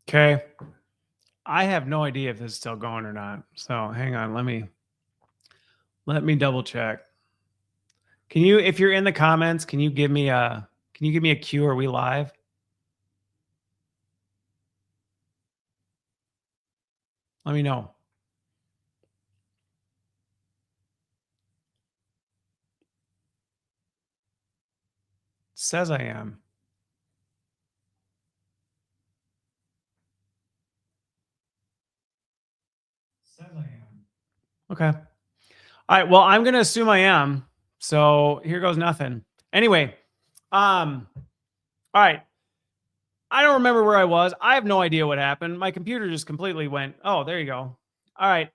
Okay. I have no idea if this is still going or not. So hang on. Let me double check. Can you, if you're in the comments, can you give me a cue? Are we live? Let me know. It says I am. Says I am. Okay. All right. Well, I'm gonna assume I am. So here goes nothing. Anyway, all right. I don't remember where I was. I have no idea what happened. My computer just completely went. Oh, there you go. All right.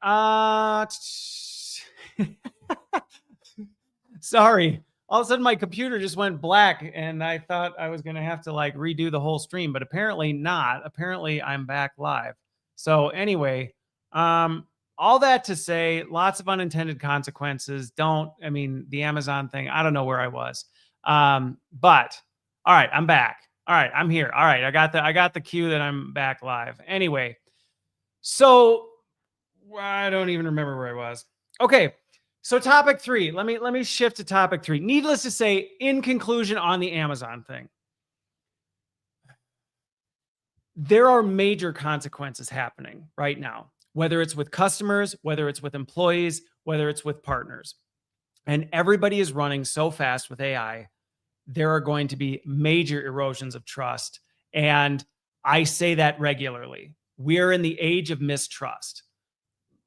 Sorry. All of a sudden my computer just went black and I thought I was going to have to like redo the whole stream, but apparently not. Apparently I'm back live. So anyway, all that to say, lots of unintended consequences. I mean, the Amazon thing, I don't know where I was. But all right, I'm back. All right, I'm here. All right, I got the cue that I'm back live. Anyway, so I don't even remember where I was. Okay. So topic 3, let me shift to topic 3. Needless to say, in conclusion on the Amazon thing, there are major consequences happening right now, whether it's with customers, whether it's with employees, whether it's with partners. And everybody is running so fast with AI, there are going to be major erosions of trust. And I say that regularly. We're in the age of mistrust.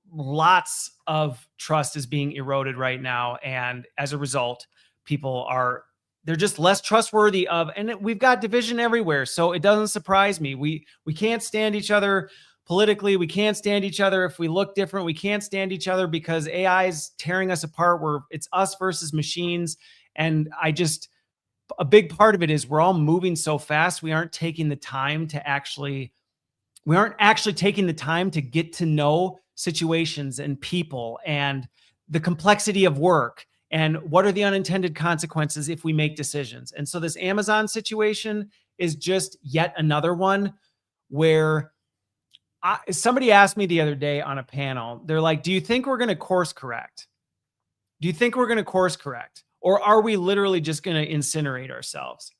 Lots of trust is being eroded right now, and as a result, they're just less trustworthy of, and we've got division everywhere, so it doesn't surprise me. We can't stand each other politically. We can't stand each other if we look different. We can't stand each other because AI is tearing us apart, where it's us versus machines. And a big part of it is we're all moving so fast. We aren't taking the time to taking the time to get to know situations and people and the complexity of work and what are the unintended consequences if we make decisions. And so this Amazon situation is just yet another one where somebody asked me the other day on a panel, they're like, do you think we're going to course correct? Do you think we're going to course correct? Or are we literally just going to incinerate ourselves?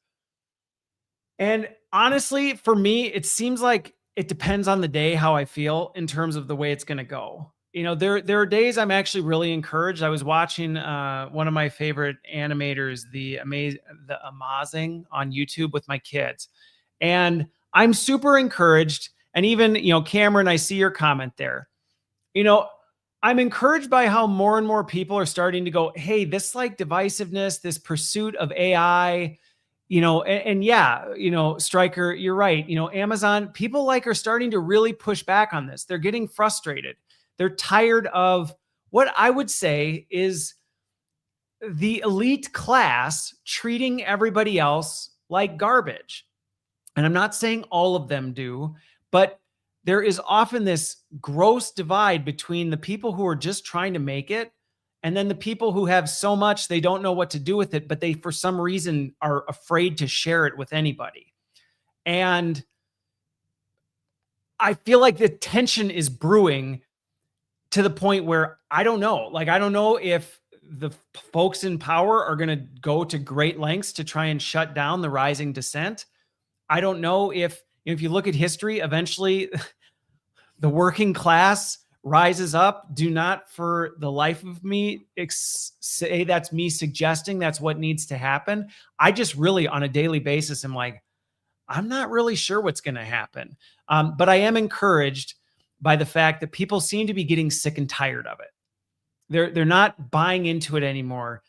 And honestly, for me, it seems like it depends on the day how I feel in terms of the way it's going to go. You know, there are days I'm actually really encouraged. I was watching one of my favorite animators, the Amazing on YouTube with my kids, and I'm super encouraged. And even, you know, Cameron, I see your comment there. You know, I'm encouraged by how more and more people are starting to go, hey, this like divisiveness, this pursuit of AI, you know, and yeah, you know, Stryker, you're right. You know, Amazon, people like are starting to really push back on this. They're getting frustrated. They're tired of what I would say is the elite class treating everybody else like garbage. And I'm not saying all of them do, but there is often this gross divide between the people who are just trying to make it and then the people who have so much they don't know what to do with it, but they, for some reason, are afraid to share it with anybody. And I feel like the tension is brewing to the point where I don't know. Like, I don't know if the folks in power are going to go to great lengths to try and shut down the rising dissent. I don't know if you look at history, eventually the working class rises up. Do not for the life of me say that's me suggesting that's what needs to happen. I just really on a daily basis am like, I'm not really sure what's going to happen. But I am encouraged by the fact that people seem to be getting sick and tired of it. They're not buying into it anymore.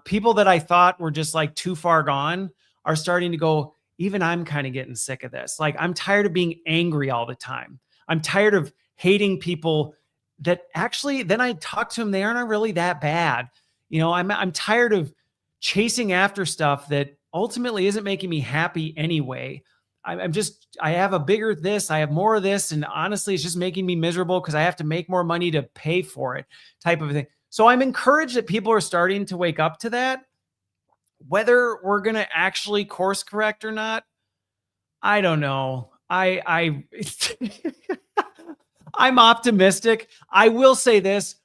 People that I thought were just like too far gone are starting to go, even I'm kind of getting sick of this. Like, I'm tired of being angry all the time. I'm tired of hating people that actually, then I talk to them, they aren't really that bad. You know, I'm tired of chasing after stuff that ultimately isn't making me happy anyway. I have a bigger this, I have more of this. And honestly, it's just making me miserable because I have to make more money to pay for it type of thing. So I'm encouraged that people are starting to wake up to that. Whether we're going to actually course correct or not, I don't know. I'm optimistic. I will say this,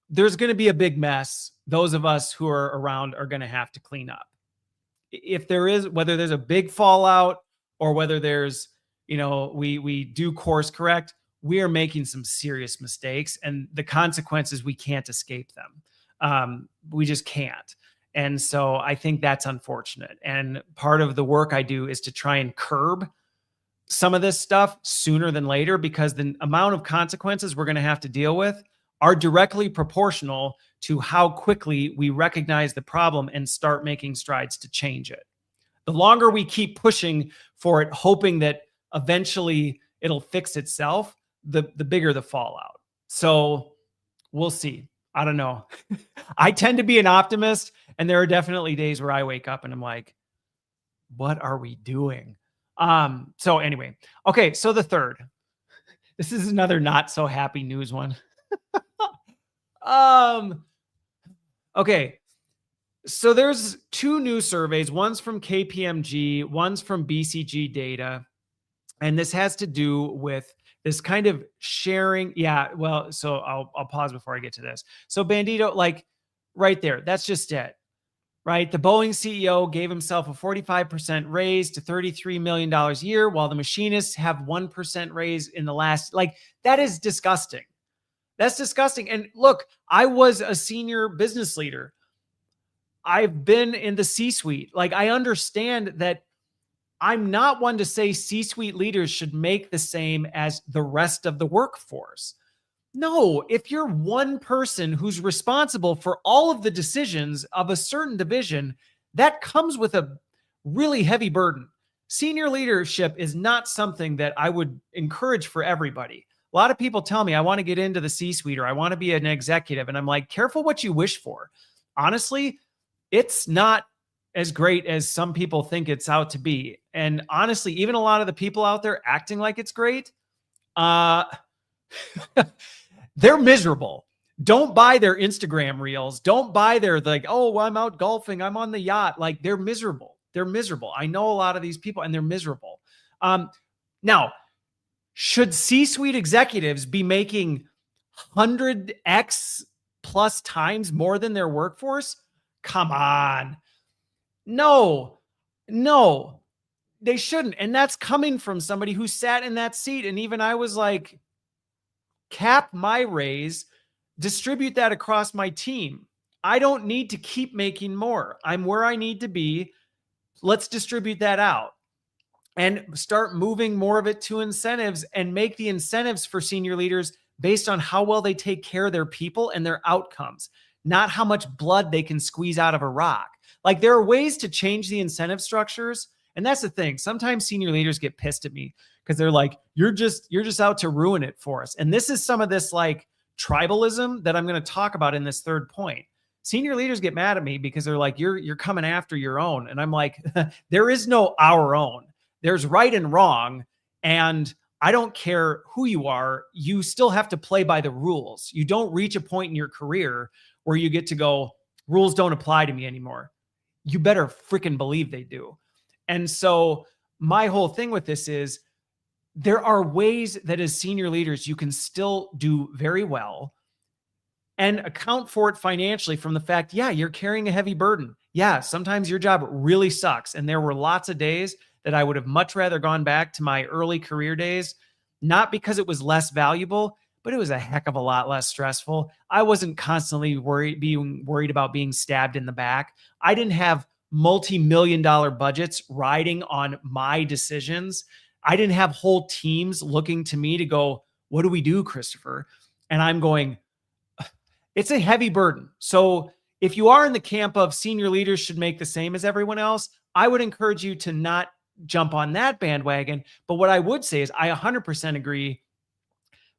there's going to be a big mess. Those of us who are around are going to have to clean up. If there is, whether there's a big fallout or whether there's, you know, we do course correct, we are making some serious mistakes, and the consequences, we can't escape them. We just can't. And so I think that's unfortunate. And part of the work I do is to try and curb some of this stuff sooner than later, because the amount of consequences we're going to have to deal with are directly proportional to how quickly we recognize the problem and start making strides to change it. The longer we keep pushing for it, hoping that eventually it'll fix itself, the bigger the fallout. So we'll see. I don't know. I tend to be an optimist, and there are definitely days where I wake up and I'm like, what are we doing? So anyway, okay. So the third, this is another not so happy news one. Okay. So there's two new surveys. One's from KPMG, one's from BCG data. And this has to do with this kind of sharing. Yeah. Well, so I'll pause before I get to this. So Bandito, like right there, that's just it. Right. The Boeing CEO gave himself a 45% raise to $33 million a year, while the machinists have 1% raise in the last, like, that is disgusting. That's disgusting. And look, I was a senior business leader. I've been in the C-suite. Like, I understand that I'm not one to say C-suite leaders should make the same as the rest of the workforce. No, if you're one person who's responsible for all of the decisions of a certain division, that comes with a really heavy burden. Senior leadership is not something that I would encourage for everybody. A lot of people tell me, I want to get into the C-suite or I want to be an executive. And I'm like, careful what you wish for. Honestly, it's not as great as some people think it's out to be. And honestly, even a lot of the people out there acting like it's great, they're miserable. Don't buy their Instagram reels. Don't buy their like, oh, well, I'm out golfing, I'm on the yacht. Like, they're miserable. They're miserable. I know a lot of these people and they're miserable. Now, should C-suite executives be making 100x plus times more than their workforce? Come on. No, they shouldn't. And that's coming from somebody who sat in that seat. And even I was like, cap my raise, distribute that across my team. I don't need to keep making more. I'm where I need to be. Let's distribute that out and start moving more of it to incentives, and make the incentives for senior leaders based on how well they take care of their people and their outcomes, not how much blood they can squeeze out of a rock. Like, there are ways to change the incentive structures. And that's the thing. Sometimes senior leaders get pissed at me because they're like, you're just out to ruin it for us. And this is some of this like tribalism that I'm going to talk about in this third point. Senior leaders get mad at me because they're like, you're coming after your own. And I'm like, there is no our own. There's right and wrong. And I don't care who you are. You still have to play by the rules. You don't reach a point in your career where you get to go, rules don't apply to me anymore. You better freaking believe they do. And so my whole thing with this is, there are ways that as senior leaders, you can still do very well and account for it financially from the fact, yeah, you're carrying a heavy burden. Yeah, sometimes your job really sucks. And there were lots of days that I would have much rather gone back to my early career days, not because it was less valuable, but it was a heck of a lot less stressful. I wasn't constantly being worried about being stabbed in the back. I didn't have multi-million-dollar budgets riding on my decisions. I didn't have whole teams looking to me to go, what do we do, Christopher? And I'm going, it's a heavy burden. So if you are in the camp of senior leaders should make the same as everyone else, I would encourage you to not jump on that bandwagon. But what I would say is I 100% agree.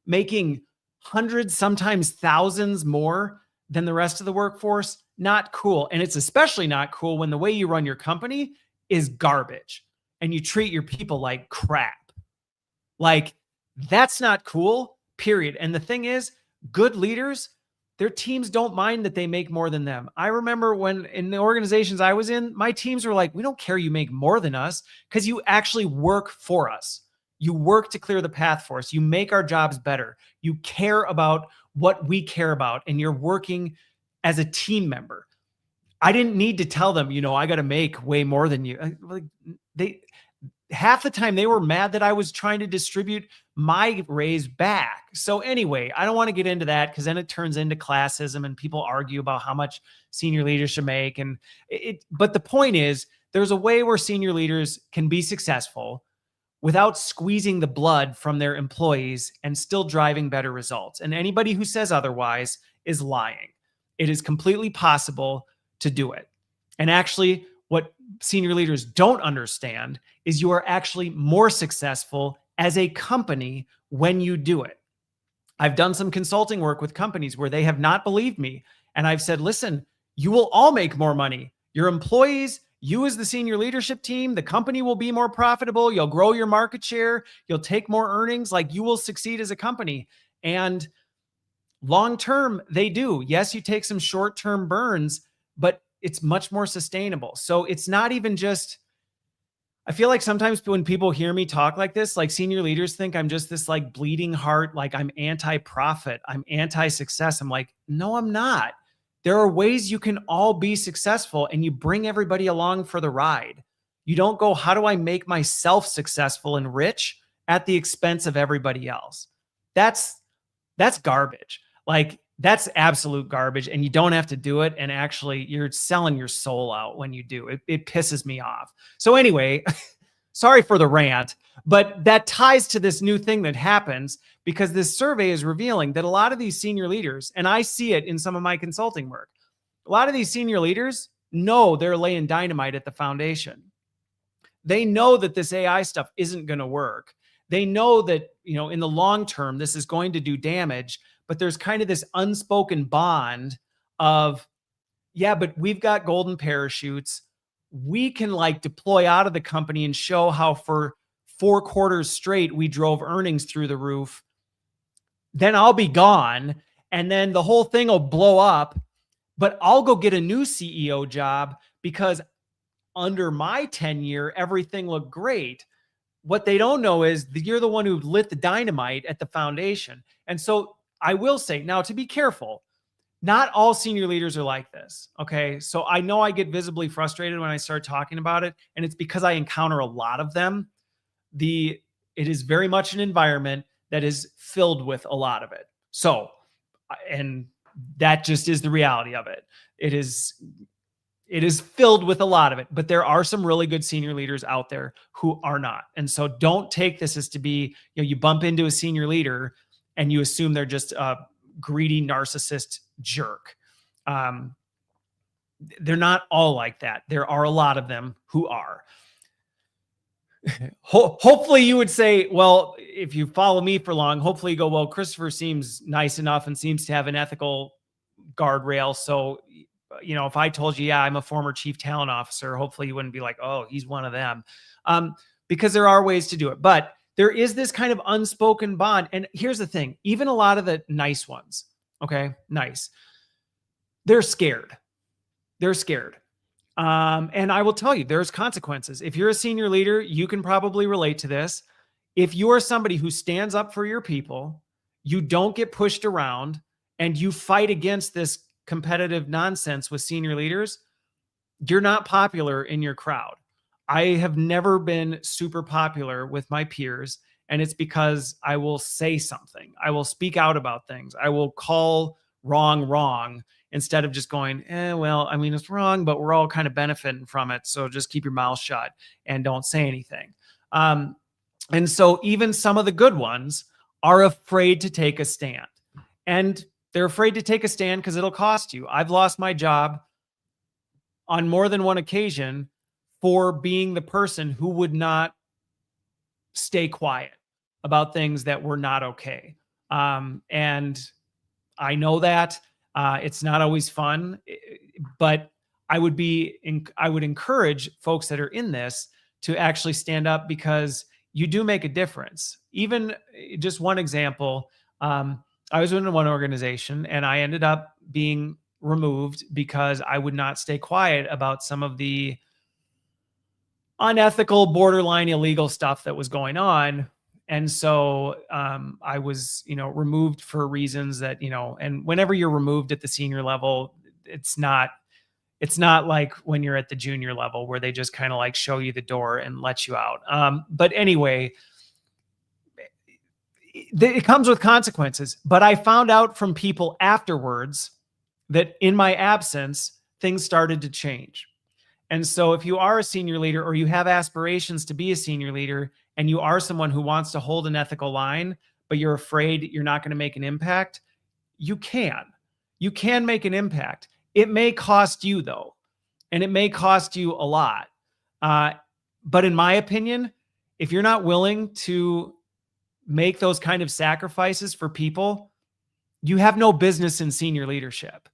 Making hundreds, sometimes thousands more than the rest of the workforce, not cool. And it's especially not cool when the way you run your company is garbage and you treat your people like crap. Like, that's not cool, period. And the thing is, good leaders, their teams don't mind that they make more than them. I remember when in the organizations I was in, my teams were like, we don't care you make more than us, because you actually work for us. You work to clear the path for us. You make our jobs better. You care about what we care about, and you're working as a team member. I didn't need to tell them, I got to make way more than you. Half the time they were mad that I was trying to distribute my raise back. So anyway, I don't want to get into that, because then it turns into classism and people argue about how much senior leaders should make. But the point is, there's a way where senior leaders can be successful without squeezing the blood from their employees and still driving better results. And anybody who says otherwise is lying. It is completely possible to do it. And actually, what senior leaders don't understand is you are actually more successful as a company when you do it. I've done some consulting work with companies where they have not believed me. And I've said, listen, you will all make more money. Your employees, you as the senior leadership team, the company will be more profitable. You'll grow your market share. You'll take more earnings. Like, you will succeed as a company. And long-term, they do. Yes, you take some short-term burns, but it's much more sustainable. So it's not even just, I feel like sometimes when people hear me talk like this, like senior leaders think I'm just this like bleeding heart, like I'm anti-profit, I'm anti-success. I'm like, no, I'm not. There are ways you can all be successful, and you bring everybody along for the ride. You don't go, how do I make myself successful and rich at the expense of everybody else? That's garbage. Like, that's absolute garbage, and you don't have to do it. And actually, you're selling your soul out when you do. It pisses me off. So anyway, sorry for the rant, but that ties to this new thing that happens, because this survey is revealing that a lot of these senior leaders, and I see it in some of my consulting work, a lot of these senior leaders know they're laying dynamite at the foundation. They know that this AI stuff isn't going to work. They know that, in the long term, this is going to do damage. But there's kind of this unspoken bond of, yeah, but we've got golden parachutes. we can like deploy out of the company and show how for 4 quarters straight we drove earnings through the roof, then I'll be gone and then the whole thing will blow up, but I'll go get a new CEO job because under my tenure, everything looked great. What they don't know is that you're the one who lit the dynamite at the foundation. And so I will say, now to be careful, not all senior leaders are like this. Okay. So I know I get visibly frustrated when I start talking about it, and it's because I encounter a lot of them. It is very much an environment that is filled with a lot of it. So, and that just is the reality of it. It is filled with a lot of it, but there are some really good senior leaders out there who are not. And so don't take this as to be, you bump into a senior leader and you assume they're just a greedy narcissist jerk. They're not all like that. There are a lot of them who are. Hopefully you would say, well, if you follow me for long, hopefully you go, well, Christopher seems nice enough and seems to have an ethical guardrail. So, if I told you, yeah, I'm a former chief talent officer, hopefully you wouldn't be like, oh, he's one of them. Because there are ways to do it. But there is this kind of unspoken bond. And here's the thing, even a lot of the nice ones, okay, nice, they're scared. They're scared. And I will tell you, there's consequences. If you're a senior leader, you can probably relate to this. If you are somebody who stands up for your people, you don't get pushed around, and you fight against this competitive nonsense with senior leaders, you're not popular in your crowd. I have never been super popular with my peers, and it's because I will say something. I will speak out about things. I will call wrong instead of just going, well, I mean, it's wrong, but we're all kind of benefiting from it. So just keep your mouth shut and don't say anything. And so even some of the good ones are afraid to take a stand. And they're afraid to take a stand because it'll cost you. I've lost my job on more than one occasion for being the person who would not stay quiet about things that were not okay. And I know that it's not always fun, but I would encourage folks that are in this to actually stand up, because you do make a difference. Even just one example, I was in one organization and I ended up being removed because I would not stay quiet about some of the unethical, borderline illegal stuff that was going on. And so I was, removed for reasons that, and whenever you're removed at the senior level, it's not like when you're at the junior level where they just kind of like show you the door and let you out. But anyway, it comes with consequences. But I found out from people afterwards that in my absence, things started to change. And so if you are a senior leader, or you have aspirations to be a senior leader, and you are someone who wants to hold an ethical line, but you're afraid you're not going to make an impact, you can make an impact. It may cost you though, and it may cost you a lot. But in my opinion, if you're not willing to make those kind of sacrifices for people, you have no business in senior leadership.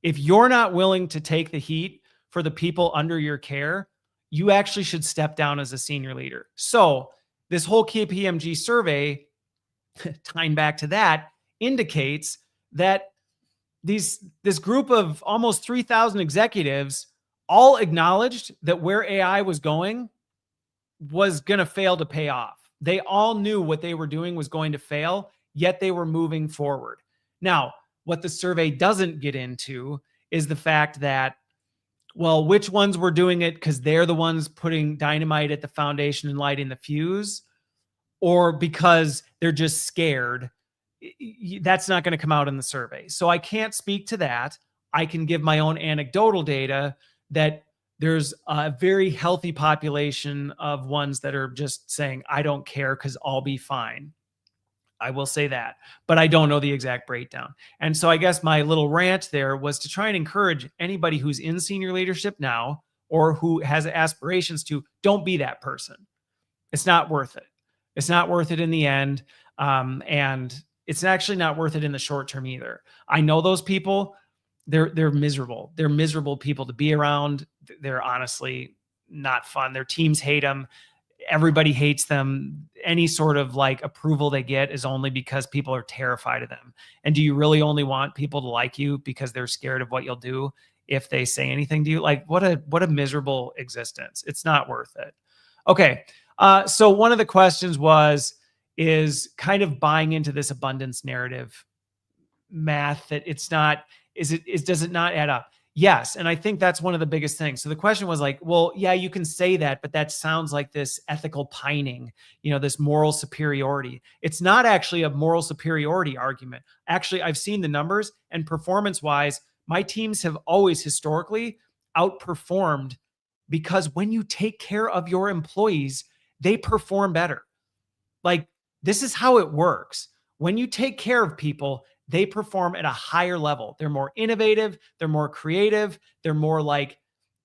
If you're not willing to take the heat for the people under your care, you actually should step down as a senior leader. So this whole KPMG survey, tying back to that, indicates that this group of almost 3,000 executives all acknowledged that where AI was going to fail to pay off. They all knew what they were doing was going to fail, yet they were moving forward. Now, what the survey doesn't get into is the fact that, well, which ones were doing it because they're the ones putting dynamite at the foundation and lighting the fuse, or because they're just scared. That's not going to come out in the survey. So I can't speak to that. I can give my own anecdotal data that there's a very healthy population of ones that are just saying, I don't care because I'll be fine. I will say that, but I don't know the exact breakdown. And so I guess my little rant there was to try and encourage anybody who's in senior leadership now, or who has aspirations to, don't be that person. It's not worth it. It's not worth it in the end. And it's actually not worth it in the short term either. I know those people, they're miserable. They're miserable people to be around. They're honestly not fun. Their teams hate them. Everybody hates them. Any sort of like approval they get is only because people are terrified of them. And do you really only want people to like you because they're scared of what you'll do if they say anything to you? Like what a miserable existence. It's not worth it. Okay. So one of the questions is kind of buying into this abundance narrative math that does it not add up? Yes. And I think that's one of the biggest things. So the question was like, well, yeah, you can say that, but that sounds like this ethical pining, this moral superiority. It's not actually a moral superiority argument. Actually, I've seen the numbers, and performance wise, my teams have always historically outperformed, because when you take care of your employees, they perform better. Like, this is how it works. When you take care of people, they perform at a higher level. They're more innovative. They're more creative. They're more like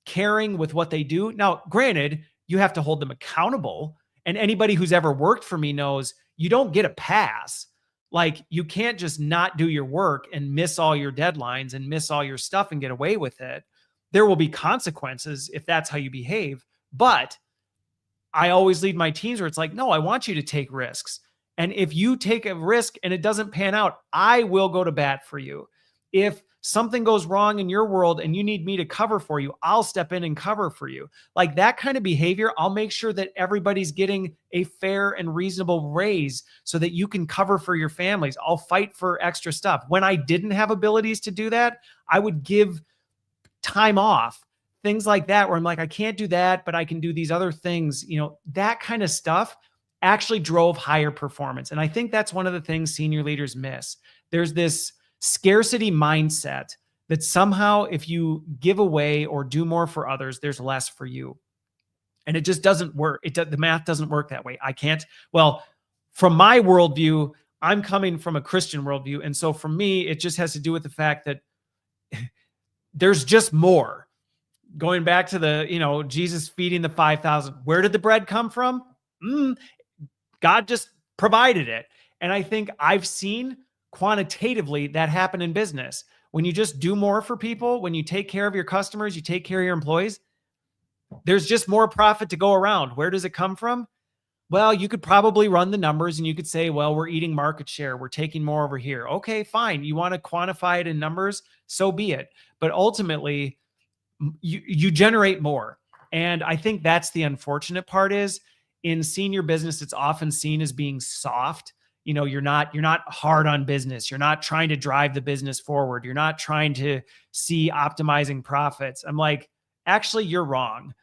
caring with what they do. Now, granted, you have to hold them accountable. And anybody who's ever worked for me knows you don't get a pass. Like, you can't just not do your work and miss all your deadlines and miss all your stuff and get away with it. There will be consequences if that's how you behave. But I always lead my teams where it's like, no, I want you to take risks. And if you take a risk and it doesn't pan out, I will go to bat for you. If something goes wrong in your world and you need me to cover for you, I'll step in and cover for you. Like that kind of behavior, I'll make sure that everybody's getting a fair and reasonable raise so that you can cover for your families. I'll fight for extra stuff. When I didn't have abilities to do that, I would give time off, things like that, where I'm like, I can't do that, but I can do these other things. That kind of stuff actually drove higher performance. And I think that's one of the things senior leaders miss. There's this scarcity mindset that somehow if you give away or do more for others, there's less for you. And it just doesn't work. The math doesn't work that way. From my worldview, I'm coming from a Christian worldview. And so for me, it just has to do with the fact that there's just more. Going back to Jesus feeding the 5,000, where did the bread come from? God just provided it. And I think I've seen quantitatively that happen in business. When you just do more for people, when you take care of your customers, you take care of your employees, there's just more profit to go around. Where does it come from? Well, you could probably run the numbers and you could say, well, we're eating market share. We're taking more over here. Okay, fine. You want to quantify it in numbers? So be it. But ultimately, you generate more. And I think that's the unfortunate part is in senior business, it's often seen as being soft. You're not hard on business. You're not trying to drive the business forward. You're not trying to see optimizing profits. I'm like, actually, you're wrong.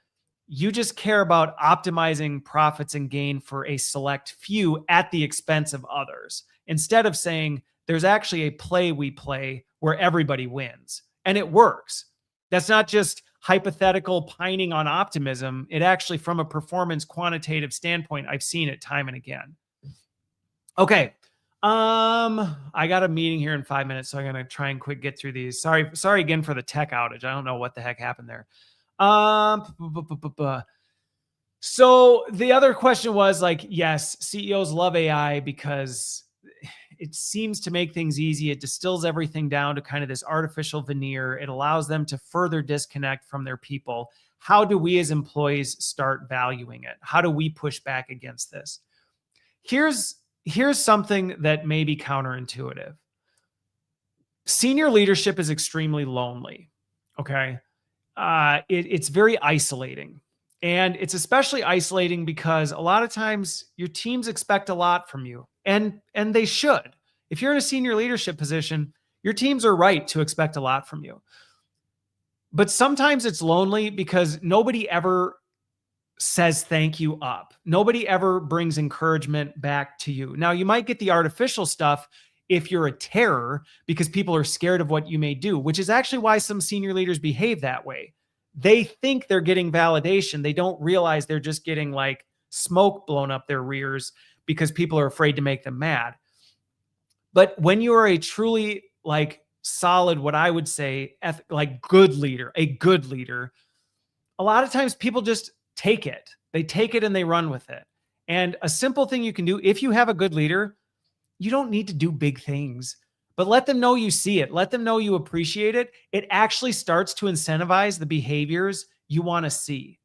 You just care about optimizing profits and gain for a select few at the expense of others, instead of saying there's actually a play we play where everybody wins. And it works. That's not just hypothetical pining on optimism. It actually, from a performance quantitative standpoint, I've seen it time and again. Okay. I got a meeting here in 5 minutes, so I'm going to try and quick get through these. Sorry again for the tech outage. I don't know what the heck happened there. So the other question was like, yes, CEOs love AI because it seems to make things easy. It distills everything down to kind of this artificial veneer. It allows them to further disconnect from their people. How do we as employees start valuing it? How do we push back against this? Here's something that may be counterintuitive. Senior leadership is extremely lonely. Okay. It's very isolating. And it's especially isolating because a lot of times your teams expect a lot from you, and they should. If you're in a senior leadership position, your teams are right to expect a lot from you. But sometimes it's lonely because nobody ever says thank you up. Nobody ever brings encouragement back to you. Now, you might get the artificial stuff if you're a terror because people are scared of what you may do, which is actually why some senior leaders behave that way. They think they're getting validation. They don't realize they're just getting like smoke blown up their rears because people are afraid to make them mad. But when you are a truly like solid, what I would say, like good leader, a good leader, a lot of times people just take it. They take it and they run with it. And a simple thing you can do, if you have a good leader, you don't need to do big things, but let them know you see it. Let them know you appreciate it. It actually starts to incentivize the behaviors you want to see.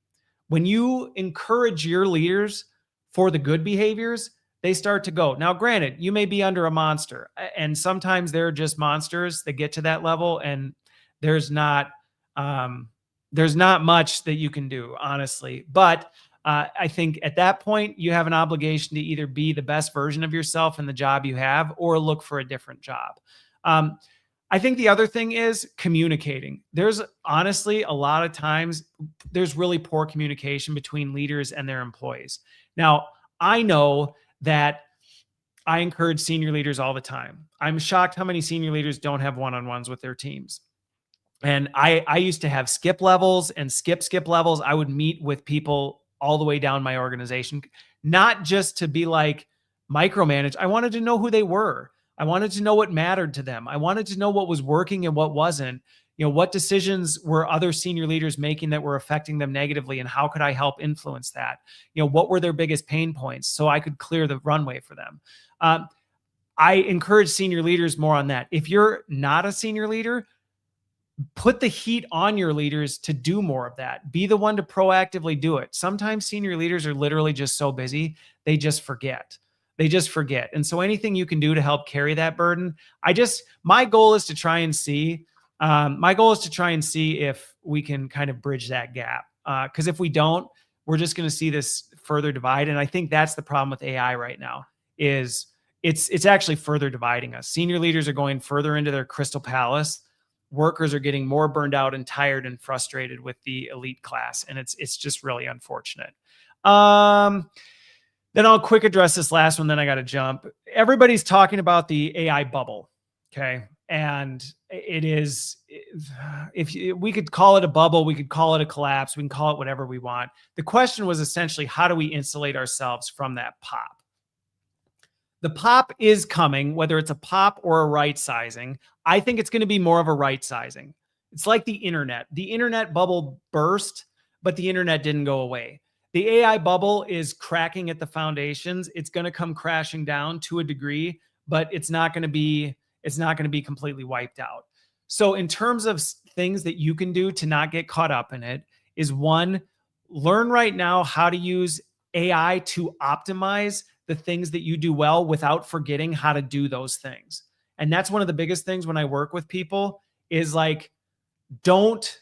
When you encourage your leaders for the good behaviors, they start to go. Now, granted, you may be under a monster, and sometimes they're just monsters that get to that level, and there's not much that you can do, honestly. But I think at that point, you have an obligation to either be the best version of yourself in the job you have or look for a different job. I think the other thing is communicating. There's honestly a lot of times there's really poor communication between leaders and their employees. Now, I know that I encourage senior leaders all the time. I'm shocked how many senior leaders don't have one-on-ones with their teams. And I used to have skip levels and skip levels. I would meet with people all the way down my organization, not just to be like micromanage. I wanted to know who they were. I wanted to know what mattered to them. I wanted to know what was working and what wasn't. What decisions were other senior leaders making that were affecting them negatively, and how could I help influence that? What were their biggest pain points so I could clear the runway for them? I encourage senior leaders more on that. If you're not a senior leader, put the heat on your leaders to do more of that. Be the one to proactively do it. Sometimes senior leaders are literally just so busy, they just forget. And so anything you can do to help carry that burden, my goal is to try and see if we can kind of bridge that gap. Because if we don't, we're just going to see this further divide. And I think that's the problem with AI right now, is it's actually further dividing us. Senior leaders are going further into their crystal palace. Workers are getting more burned out and tired and frustrated with the elite class. And it's just really unfortunate. Then I'll quick address this last one, then I got to jump. Everybody's talking about the AI bubble. Okay. And it is, we could call it a bubble, we could call it a collapse, we can call it whatever we want. The question was essentially, how do we insulate ourselves from that pop? The pop is coming, whether it's a pop or a right sizing. I think it's going to be more of a right sizing. It's like the internet. The internet bubble burst, but the internet didn't go away. The AI bubble is cracking at the foundations. It's going to come crashing down to a degree, but it's not going to be completely wiped out. So in terms of things that you can do to not get caught up in it is, one, learn right now how to use AI to optimize the things that you do well without forgetting how to do those things. And that's one of the biggest things when I work with people is like, don't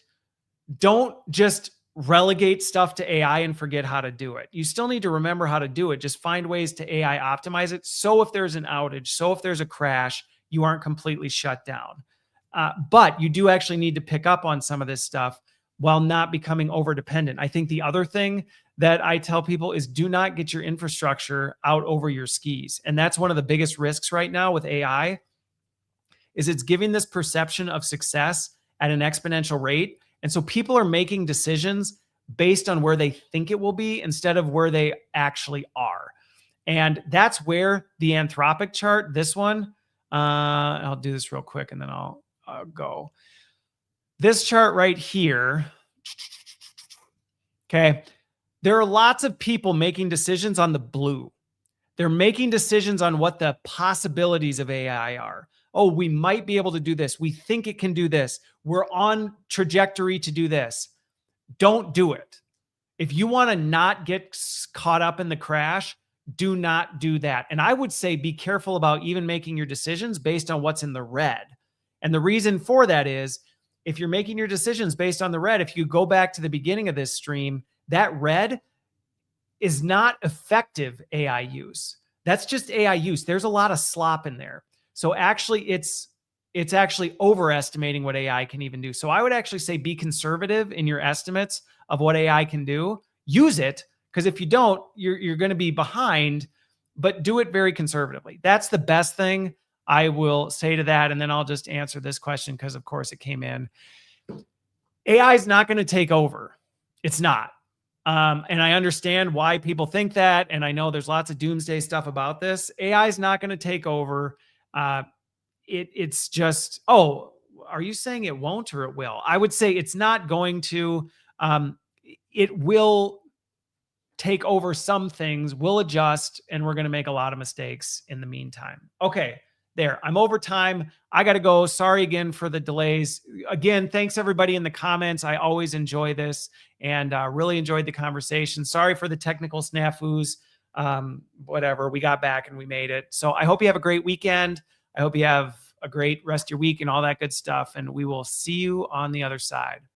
just relegate stuff to AI and forget how to do it. You still need to remember how to do it. Just find ways to AI optimize it. So if there's an outage, so if there's a crash, you aren't completely shut down. But you do actually need to pick up on some of this stuff while not becoming over dependent. I think the other thing that I tell people is, do not get your infrastructure out over your skis. And that's one of the biggest risks right now with AI, is it's giving this perception of success at an exponential rate. And so people are making decisions based on where they think it will be instead of where they actually are. And that's where the Anthropic chart, this one, I'll do this real quick and then I'll go. This chart right here, okay, there are lots of people making decisions on the blue. They're making decisions on what the possibilities of AI are. Oh, we might be able to do this. We think it can do this. We're on trajectory to do this. Don't do it. If you want to not get caught up in the crash, do not do that. And I would say be careful about even making your decisions based on what's in the red. And the reason for that is, if you're making your decisions based on the red, if you go back to the beginning of this stream, that red is not effective AI use. That's just AI use. There's a lot of slop in there. So actually it's actually overestimating what AI can even do. So I would actually say be conservative in your estimates of what AI can do. Use it, because if you don't, you're going to be behind, but do it very conservatively. That's the best thing I will say to that. And then I'll just answer this question because, of course, it came in. AI is not going to take over. It's not. And I understand why people think that. And I know there's lots of doomsday stuff about this. AI is not going to take over. It's just, oh, are you saying it won't or it will? I would say it's not going to. It will take over some things, we'll adjust, and we're going to make a lot of mistakes in the meantime. Okay, there. I'm over time. I got to go. Sorry again for the delays. Again, thanks everybody in the comments. I always enjoy this and really enjoyed the conversation. Sorry for the technical snafus. Whatever, we got back and we made it. So I hope you have a great weekend. I hope you have a great rest of your week and all that good stuff. And we will see you on the other side.